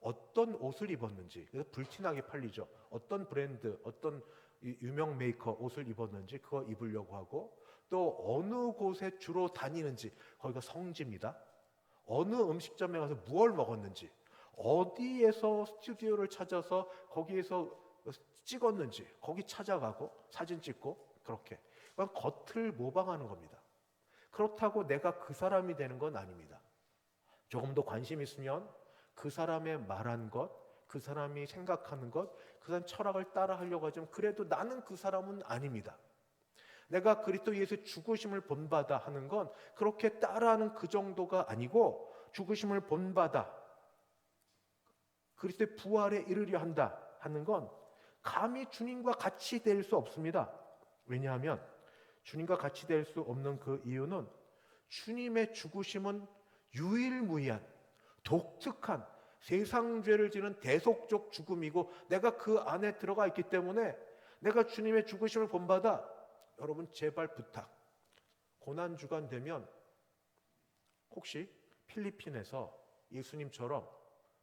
어떤 옷을 입었는지, 그래서 불티나게 팔리죠. 어떤 브랜드, 어떤 유명 메이커 옷을 입었는지 그거 입으려고 하고, 또 어느 곳에 주로 다니는지, 거기가 성지입니다. 어느 음식점에 가서 무얼 먹었는지, 어디에서 스튜디오를 찾아서 거기에서 찍었는지 거기 찾아가고 사진 찍고, 그렇게 그건 겉을 모방하는 겁니다. 그렇다고 내가 그 사람이 되는 건 아닙니다. 조금 더 관심 있으면 그 사람의 말한 것, 그 사람이 생각하는 것, 그 사람 철학을 따라 하려고 하지만 그래도 나는 그 사람은 아닙니다. 내가 그리스도 예수의 죽으심을 본받아 하는 건 그렇게 따라하는 그 정도가 아니고, 죽으심을 본받아 그리스도의 부활에 이르려 한다 하는 건 감히 주님과 같이 될 수 없습니다. 왜냐하면 주님과 같이 될 수 없는 그 이유는 주님의 죽으심은 유일무이한 독특한 세상 죄를 지는 대속적 죽음이고 내가 그 안에 들어가 있기 때문에 내가 주님의 죽으심을 본받아, 여러분 제발 부탁, 고난주간 되면 혹시 필리핀에서 예수님처럼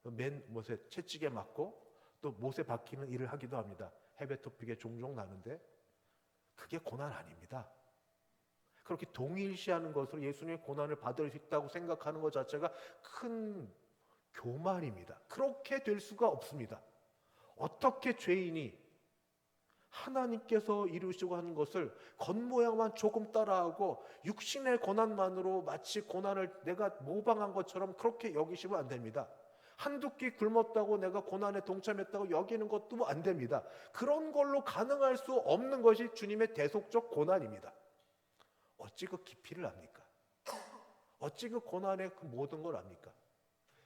맨 못에 채찍에 맞고 또 못에 박히는 일을 하기도 합니다. 헤베토픽에 종종 나는데 그게 고난 아닙니다. 그렇게 동일시하는 것으로 예수님의 고난을 받을 수 있다고 생각하는 것 자체가 큰 교만입니다. 그렇게 될 수가 없습니다. 어떻게 죄인이 하나님께서 이루시고 하는 것을 겉모양만 조금 따라하고 육신의 고난만으로 마치 고난을 내가 모방한 것처럼 그렇게 여기시면 안 됩니다. 한두 끼 굶었다고 내가 고난에 동참했다고 여기는 것도 안 됩니다. 그런 걸로 가능할 수 없는 것이 주님의 대속적 고난입니다. 어찌 그 깊이를 압니까? 어찌 그 고난의 그 모든 걸 압니까?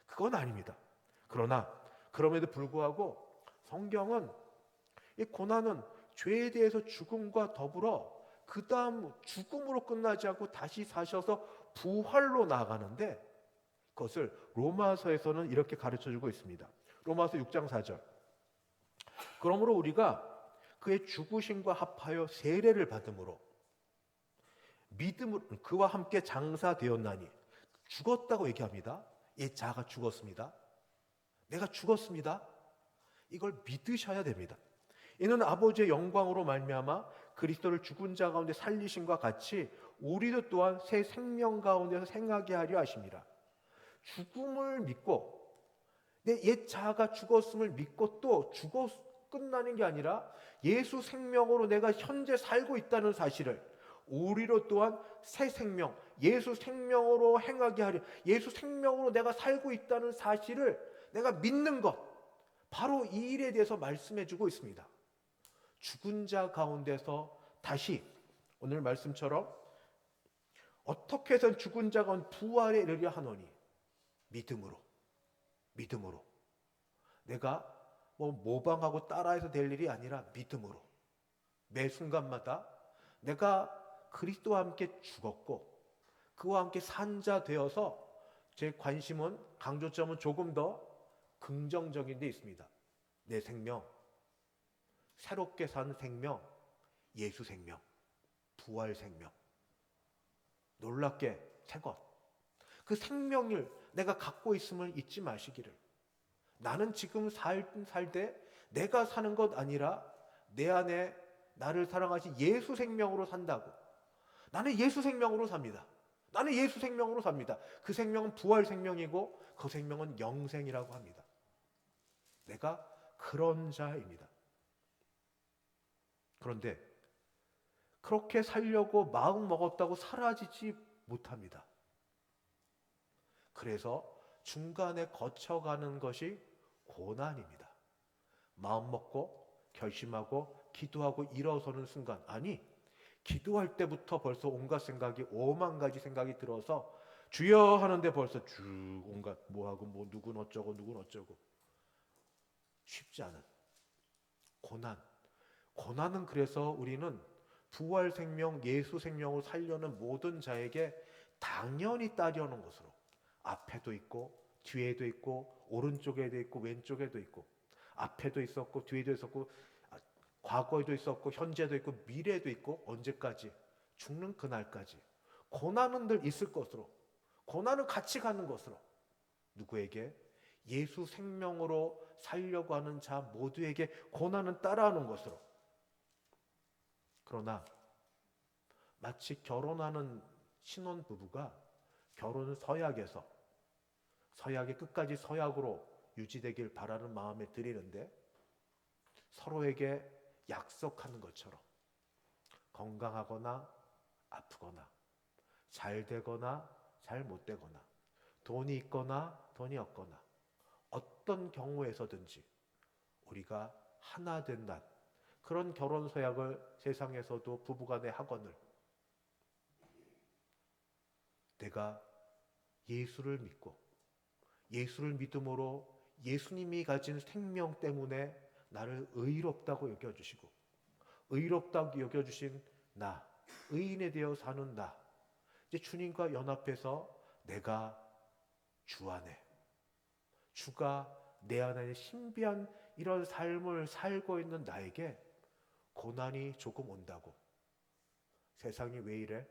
그건 아닙니다. 그러나 그럼에도 불구하고 성경은 이 고난은 죄에 대해서 죽음과 더불어 그 다음 죽음으로 끝나지 않고 다시 사셔서 부활로 나아가는데 그것을 로마서에서는 이렇게 가르쳐주고 있습니다. 로마서 6장 4절. 그러므로 우리가 그의 죽으심과 합하여 세례를 받음으로 믿음으로 그와 함께 장사되었나니, 죽었다고 얘기합니다. 옛 자아가 죽었습니다. 내가 죽었습니다. 이걸 믿으셔야 됩니다. 이는 아버지의 영광으로 말미암아 그리스도를 죽은 자 가운데 살리심과 같이 우리도 또한 새 생명 가운데서 생하게 하려 하심이라. 죽음을 믿고 내 옛 자아가 죽었음을 믿고 또 죽어 끝나는 게 아니라 예수 생명으로 내가 현재 살고 있다는 사실을, 우리로 또한 새 생명, 예수 생명으로 행하게 하려, 예수 생명으로 내가 살고 있다는 사실을 내가 믿는 것, 바로 이 일에 대해서 말씀해 주고 있습니다. 죽은 자 가운데서 다시 오늘 말씀처럼 어떻게 해서 죽은 자 가운데 부활에 이르려 하노니, 믿음으로 내가 뭐 모방하고 따라해서 될 일이 아니라 믿음으로 매 순간마다 내가 그리스도와 함께 죽었고 그와 함께 산 자 되어서, 제 관심은, 강조점은 조금 더 긍정적인 데 있습니다. 내 생명, 새롭게 산 생명, 예수 생명, 부활 생명, 놀랍게 새 것, 그 생명을 내가 갖고 있음을 잊지 마시기를. 나는 지금 살때 내가 사는 것 아니라 내 안에 나를 사랑하신 예수 생명으로 산다고. 나는 예수 생명으로 삽니다. 나는 예수 생명으로 삽니다. 그 생명은 부활 생명이고 그 생명은 영생이라고 합니다. 내가 그런 자입니다. 그런데 그렇게 살려고 마음 먹었다고 사라지지 못합니다. 그래서 중간에 거쳐가는 것이 고난입니다. 마음 먹고 결심하고 기도하고 일어서는 순간, 아니 기도할 때부터 벌써 온갖 생각이, 5만 가지 생각이 들어서 주여 하는데 벌써 쭉 온갖 뭐하고 뭐 누군 어쩌고 누군 어쩌고. 쉽지 않은 고난은 그래서 우리는 부활 생명, 예수 생명을 살려는 모든 자에게 당연히 따르는 것으로, 앞에도 있고 뒤에도 있고 오른쪽에도 있고 왼쪽에도 있고, 앞에도 있었고 뒤에도 있었고 과거에도 있었고 현재도 있고 미래도 있고, 언제까지? 죽는 그날까지 고난은 늘 있을 것으로, 고난은 같이 가는 것으로, 누구에게? 예수 생명으로 살려고 하는 자 모두에게 고난은 따라오는 것으로. 그러나 마치 결혼하는 신혼부부가 결혼 서약이 끝까지 서약으로 유지되길 바라는 마음에 드리는데, 서로에게 약속하는 것처럼 건강하거나 아프거나 잘 되거나 잘 못 되거나 돈이 있거나 돈이 없거나 어떤 경우에서든지 우리가 하나 된 날, 그런 결혼 서약을 세상에서도 부부간에 하거늘 내가 예수를 믿고 예수를 믿음으로 예수님이 가진 생명 때문에 나를 의롭다고 여겨주시고, 의롭다고 여겨주신 나, 의인에 되어 사는 나, 이제 주님과 연합해서 내가 주 안에, 주가 내 안에 신비한 이런 삶을 살고 있는 나에게 고난이 조금 온다고. 세상이 왜 이래?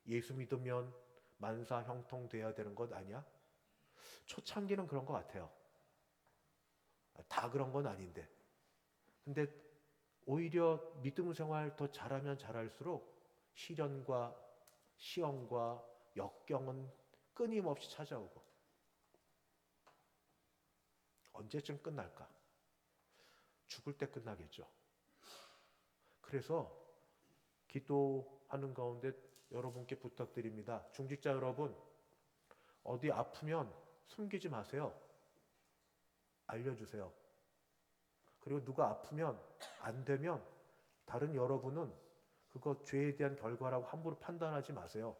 예수 믿으면 만사 형통돼야 되는 것 아니야? 초창기는 그런 것 같아요. 다 그런 건 아닌데. 근데 오히려 믿음 생활 더 잘하면 잘할수록 시련과 시험과 역경은 끊임없이 찾아오고 언제쯤 끝날까? 죽을 때 끝나겠죠. 그래서 기도하는 가운데 여러분께 부탁드립니다. 중직자 여러분, 어디 아프면 숨기지 마세요. 알려주세요. 그리고 누가 아프면 안 되면 다른 여러분은 그거 죄에 대한 결과라고 함부로 판단하지 마세요.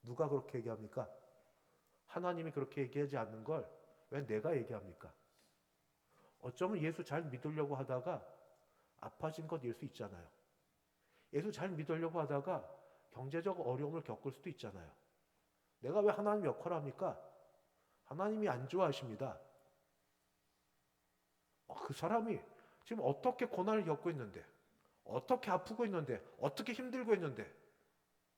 누가 그렇게 얘기합니까? 하나님이 그렇게 얘기하지 않는 걸 왜 내가 얘기합니까? 어쩌면 예수 잘 믿으려고 하다가 아파진 것일 수 있잖아요. 예수 잘 믿으려고 하다가 경제적 어려움을 겪을 수도 있잖아요. 내가 왜 하나님 역할을 합니까? 하나님이 안 좋아하십니다. 그 사람이 지금 어떻게 고난을 겪고 있는데, 어떻게 아프고 있는데, 어떻게 힘들고 있는데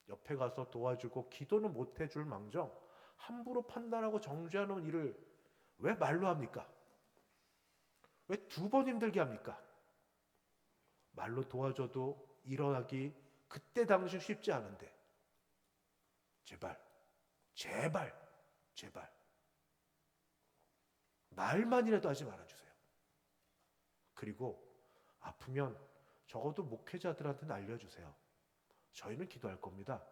옆에 가서 도와주고 기도는 못 해줄 망정 함부로 판단하고 정죄하는 일을 왜 말로 합니까? 왜 두 번 힘들게 합니까? 말로 도와줘도 일어나기 그때 당시 쉽지 않은데 제발 제발 제발 말만이라도 하지 말아주세요. 그리고 아프면 적어도 목회자들한테는 알려주세요. 저희는 기도할 겁니다.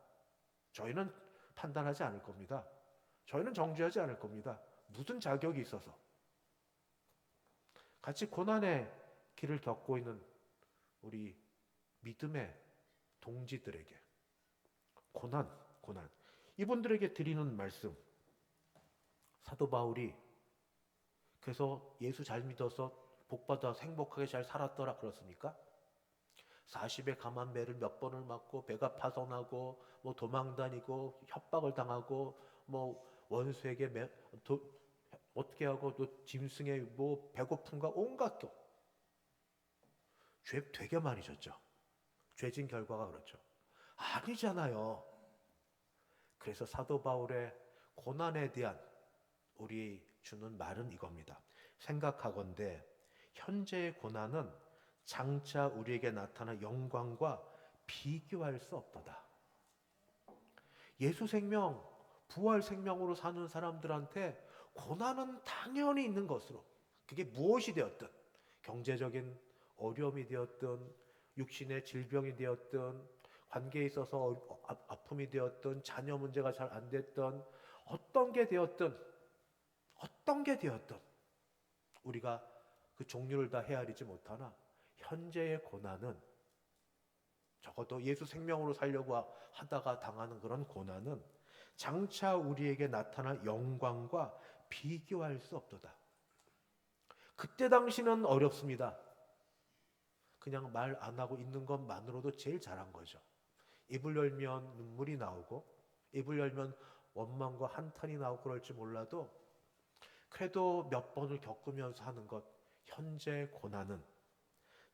저희는 판단하지 않을 겁니다. 저희는 정죄하지 않을 겁니다. 무슨 자격이 있어서. 같이 고난의 길을 겪고 있는 우리 믿음의 동지들에게 고난 이분들에게 드리는 말씀, 사도 바울이 그래서 예수 잘 믿어서 복받아 행복하게 잘 살았더라 그렇습니까? 40에 감한 배를 몇 번을 맞고 배가 파손하고 뭐 도망다니고 협박을 당하고 뭐 원수에게 어떻게 하고 또 짐승에 뭐 배고픔과 온갖 죄 되게 많이 졌죠. 죄진 결과가 그렇죠. 아니잖아요. 그래서 사도 바울의 고난에 대한 우리 주는 말은 이겁니다. 생각하건대 현재의 고난은 장차 우리에게 나타날 영광과 비교할 수 없도다. 예수 생명, 부활 생명으로 사는 사람들한테 고난은 당연히 있는 것으로, 그게 무엇이 되었든 경제적인 어려움이 되었든 육신의 질병이 되었든 관계에 있어서 아픔이 되었든 자녀 문제가 잘 안 됐든 어떤 게 되었든 우리가 그 종류를 다 헤아리지 못하나 현재의 고난은, 적어도 예수 생명으로 살려고 하다가 당하는 그런 고난은 장차 우리에게 나타날 영광과 비교할 수 없도다. 그때 당시는 어렵습니다. 그냥 말 안 하고 있는 것만으로도 제일 잘한 거죠. 입을 열면 눈물이 나오고 입을 열면 원망과 한탄이 나오고 그럴지 몰라도 그래도 몇 번을 겪으면서 하는 것, 현재 고난은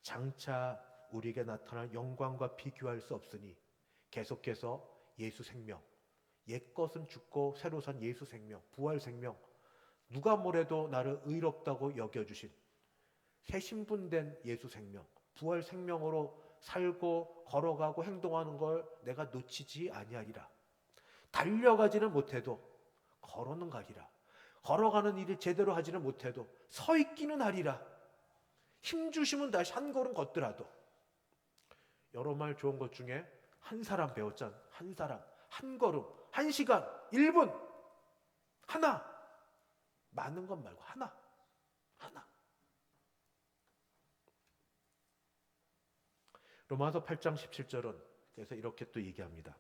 장차 우리에게 나타날 영광과 비교할 수 없으니 계속해서 예수 생명, 옛것은 죽고 새로 산 예수 생명, 부활 생명, 누가 뭐래도 나를 의롭다고 여겨주신 새 신분된 예수 생명, 부활 생명으로 살고 걸어가고 행동하는 걸 내가 놓치지 아니하리라. 달려가지는 못해도 걸어는 가리라. 걸어가는 일을 제대로 하지는 못해도 서 있기는 하리라. 힘 주시면 다시 한 걸음 걷더라도. 여러 말 좋은 것 중에 한 사람 배웠잖아. 한 사람, 한 걸음, 한 시간, 1분, 하나. 많은 것 말고 하나. 로마서 8장 17절은 그래서 이렇게 또 얘기합니다.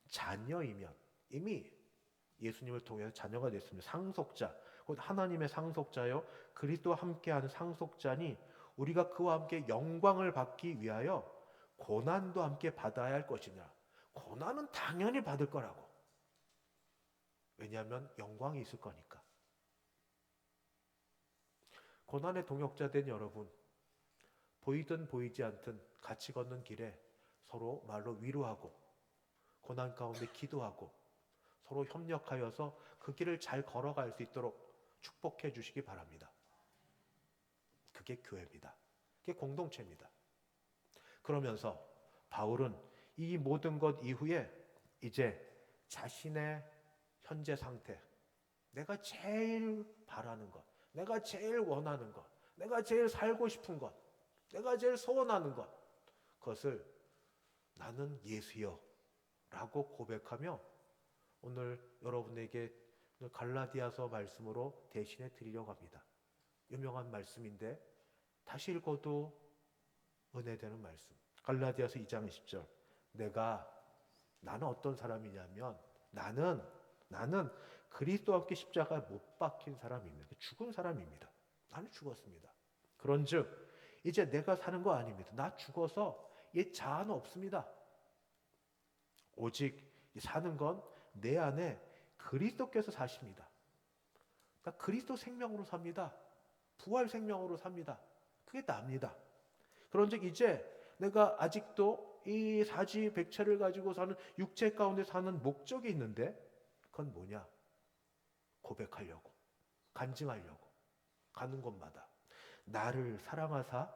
자녀이면, 이미 예수님을 통해서 자녀가 됐습니다. 상속자, 곧 하나님의 상속자요 그리스도와 함께하는 상속자니 우리가 그와 함께 영광을 받기 위하여 고난도 함께 받아야 할 것이냐. 고난은 당연히 받을 거라고. 왜냐하면 영광이 있을 거니까. 고난의 동역자 된 여러분, 보이든 보이지 않든 같이 걷는 길에 서로 말로 위로하고 고난 가운데 기도하고 서로 협력하여서 그 길을 잘 걸어갈 수 있도록 축복해 주시기 바랍니다. 그게 교회입니다. 그게 공동체입니다. 그러면서 바울은 이 모든 것 이후에 이제 자신의 현재 상태, 내가 제일 바라는 것, 내가 제일 원하는 것, 내가 제일 살고 싶은 것, 내가 제일 소원하는 것, 그것을 나는 예수여 라고 고백하며 오늘 여러분에게 갈라디아서 말씀으로 대신해 드리려고 합니다. 유명한 말씀인데 다시 읽어도 은혜되는 말씀. 갈라디아서 2장 10절. 나는 어떤 사람이냐면 나는 그리스도와 함께 십자가에 못 박힌 사람입니다. 죽은 사람입니다. 나는 죽었습니다. 그런즉 이제 내가 사는 거 아닙니다. 나 죽어서 옛 자아는 없습니다. 오직 사는 건 내 안에 그리스도께서 사십니다. 그러니까 그리스도 생명으로 삽니다. 부활 생명으로 삽니다. 그게 납니다. 그런즉 이제 내가 아직도 이 사지백체를 가지고 사는 육체 가운데 사는 목적이 있는데 그건 뭐냐? 고백하려고, 간증하려고 가는 곳마다 나를 사랑하사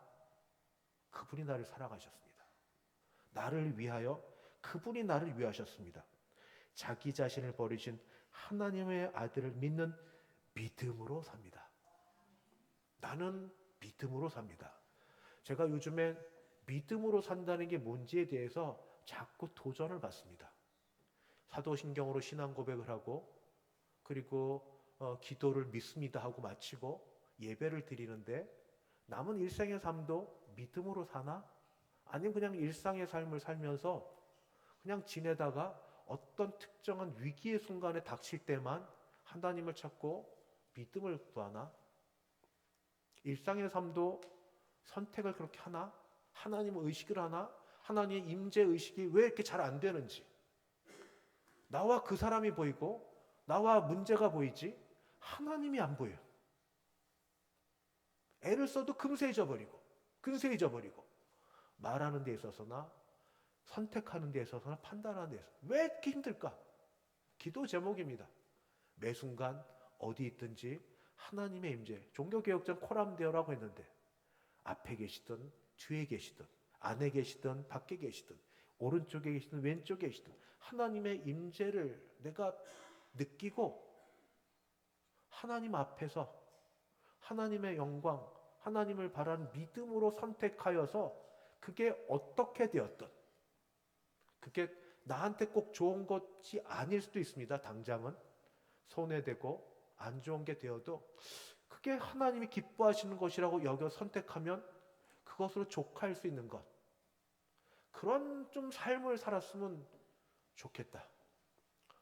그분이 나를 사랑하셨습니다. 나를 위하여 그분이 나를 위하셨습니다. 자기 자신을 버리신 하나님의 아들을 믿는 믿음으로 삽니다. 나는 믿음으로 삽니다. 제가 요즘에 믿음으로 산다는 게 뭔지에 대해서 자꾸 도전을 받습니다. 사도신경으로 신앙 고백을 하고 그리고 기도를 믿습니다 하고 마치고 예배를 드리는데 남은 일생의 삶도 믿음으로 사나? 아니면 그냥 일상의 삶을 살면서 그냥 지내다가 어떤 특정한 위기의 순간에 닥칠 때만 하나님을 찾고 믿음을 구하나? 일상의 삶도 선택을 그렇게 하나? 하나님을 의식을 하나? 하나님의 임재 의식이 왜 이렇게 잘 안 되는지, 나와 그 사람이 보이고 나와 문제가 보이지 하나님이 안 보여요. 애를 써도 금세 잊어버리고 말하는 데 있어서나 선택하는 데 있어서나 판단하는 데 있어서 왜 이렇게 힘들까? 기도 제목입니다. 매 순간 어디 있든지 하나님의 임재. 종교개혁전 코람데오라고 했는데 앞에 계시든 뒤에 계시든 안에 계시든 밖에 계시든 오른쪽에 계시든 왼쪽에 계시든 하나님의 임재를 내가 느끼고 하나님 앞에서 하나님의 영광, 하나님을 바라는 믿음으로 선택하여서 그게 어떻게 되었든 그게 나한테 꼭 좋은 것이 아닐 수도 있습니다. 당장은 손해되고 안 좋은 게 되어도 그게 하나님이 기뻐하시는 것이라고 여겨 선택하면 그것으로 족할 수 있는 것, 그런 좀 삶을 살았으면 좋겠다.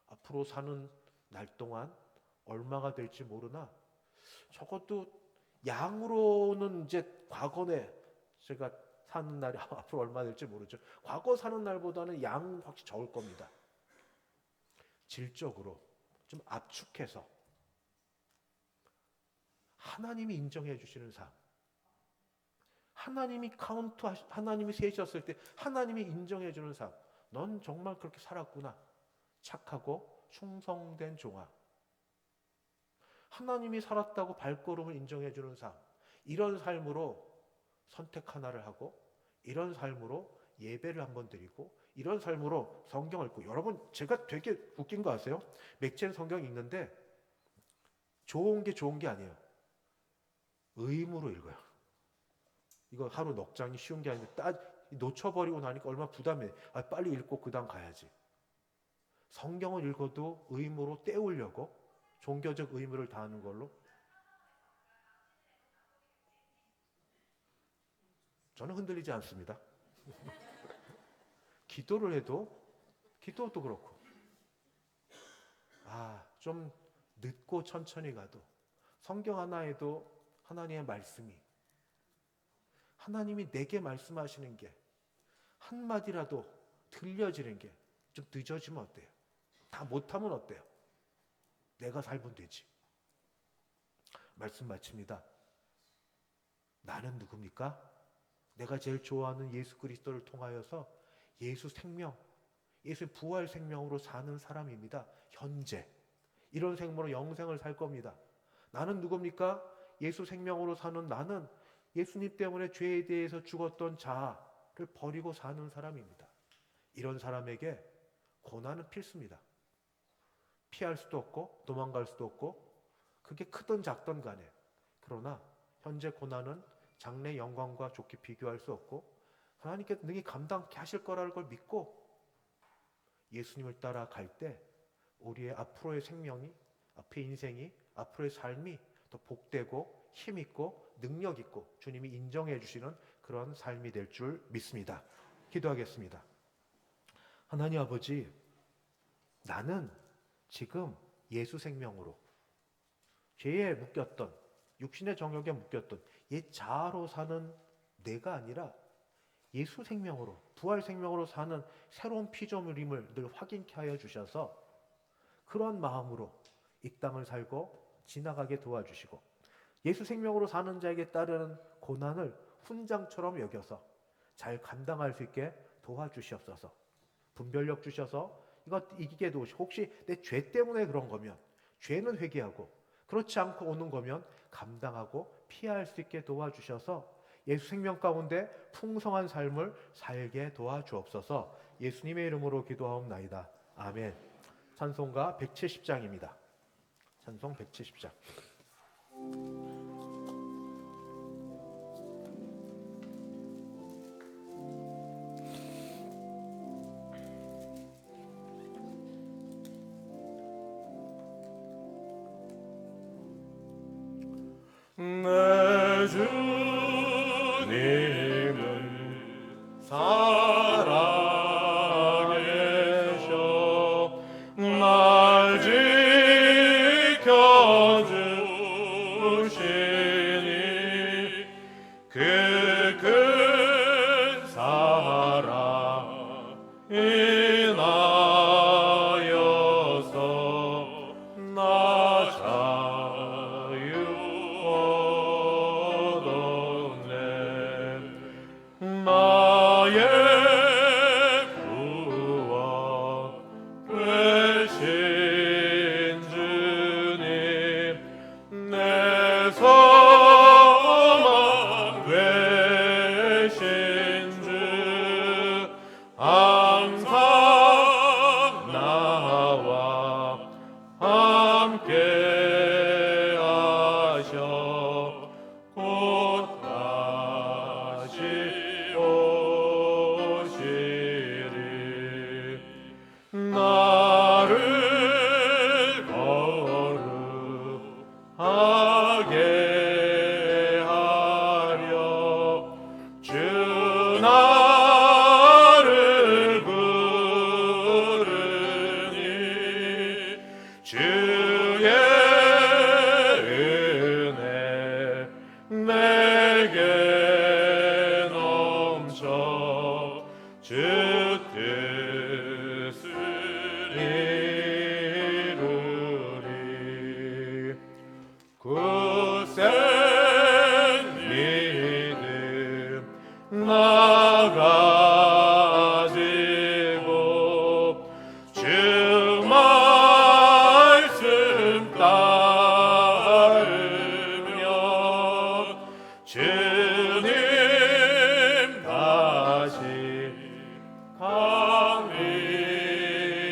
앞으로 사는 날 동안 얼마가 될지 모르나 적어도 양으로는 이제 과거에 제가 사는 날이 앞으로 얼마 될지 모르죠. 과거 사는 날보다는 양 확실히 적을 겁니다. 질적으로 좀 압축해서 하나님이 인정해 주시는 삶, 하나님이 하나님이 세셨을 때 하나님이 인정해 주는 삶, 넌 정말 그렇게 살았구나, 착하고 충성된 종아, 하나님이 살았다고 발걸음을 인정해 주는 삶, 이런 삶으로 선택 하나를 하고 이런 삶으로 예배를 한번 드리고 이런 삶으로 성경을 읽고, 여러분 제가 되게 웃긴 거 아세요? 맥체는 성경 읽는데 좋은 게 아니에요. 의무로 읽어요. 이거 하루 넉 장이 쉬운 게 아닌데 놓쳐버리고 나니까 얼마나 부담해. 빨리 읽고 그 다음 가야지. 성경을 읽어도 의무로 때우려고 종교적 의무를 다하는 걸로. 저는 흔들리지 않습니다. 기도를 해도 기도도 그렇고 좀 늦고 천천히 가도 성경 하나에도 하나님의 말씀이, 하나님이 내게 말씀하시는 게 한마디라도 들려지는 게 좀 늦어지면 어때요? 다 못하면 어때요? 내가 살면 되지. 말씀 마칩니다. 나는 누굽니까? 내가 제일 좋아하는 예수 그리스도를 통하여서 예수 생명, 예수 부활 생명으로 사는 사람입니다. 현재 이런 생명으로 영생을 살 겁니다. 나는 누굽니까? 예수 생명으로 사는 나는 예수님 때문에 죄에 대해서 죽었던 자를 버리고 사는 사람입니다. 이런 사람에게 고난은 필수입니다. 피할 수도 없고 도망갈 수도 없고 그게 크든 작든 간에, 그러나 현재 고난은 장래 영광과 좋게 비교할 수 없고 하나님께서 능히 감당케 하실 거라는 걸 믿고 예수님을 따라 갈 때 우리의 앞으로의 생명이, 앞의 인생이, 앞으로의 삶이 더 복되고 힘있고 능력있고 주님이 인정해 주시는 그런 삶이 될 줄 믿습니다. 기도하겠습니다. 하나님 아버지, 나는 지금 예수 생명으로 죄에 묶였던, 육신의 정욕에 묶였던 옛 자아로 사는 내가 아니라 예수 생명으로, 부활 생명으로 사는 새로운 피조물임을 늘 확인케 하여 주셔서 그런 마음으로 이 땅을 살고 지나가게 도와주시고 예수 생명으로 사는 자에게 따르는 고난을 훈장처럼 여겨서 잘 감당할 수 있게 도와주시옵소서. 분별력 주셔서 이것 이기게 도우시고, 혹시 내 죄 때문에 그런 거면 죄는 회개하고, 그렇지 않고 오는 거면 감당하고 피할 수 있게 도와주셔서 예수 생명 가운데 풍성한 삶을 살게 도와주옵소서. 예수님의 이름으로 기도하옵나이다. 아멘. 찬송가 170장입니다. 찬송 170장. 내 주님을 살아계셔 날 지켜주시니 그 큰 사랑이 나여서 나 자유 얻었네. 나의 구원 되신 주님, 내 소망 되신 주, 항상 나와 함께 하셔 곧 다시 오시리. 나를 거룩하게 하려 주 나를 부르니 주의 은혜 내게 넘쳐 주 뜻을 이루리. 굳센 믿음 나가지고 주 말씀 따르며 주님 다시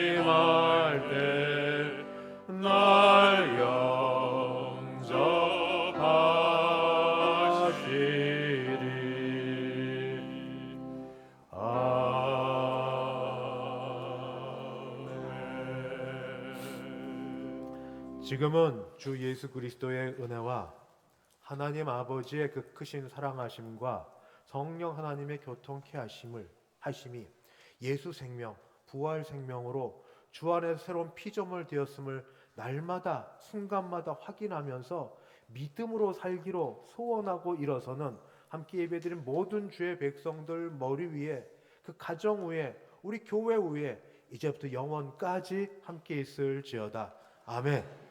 강림할 때 날 영접하시리. 아멘. 지금은 주 예수 그리스도의 은혜와 하나님 아버지의 그 크신 사랑하심과 성령 하나님의 교통케 하심이 예수 생명, 부활 생명으로 주 안에서 새로운 피조물 되었음을 날마다 순간마다 확인하면서 믿음으로 살기로 소원하고 일어서는 함께 예배드린 모든 주의 백성들 머리 위에, 그 가정 위에, 우리 교회 위에 이제부터 영원까지 함께 있을지어다. 아멘.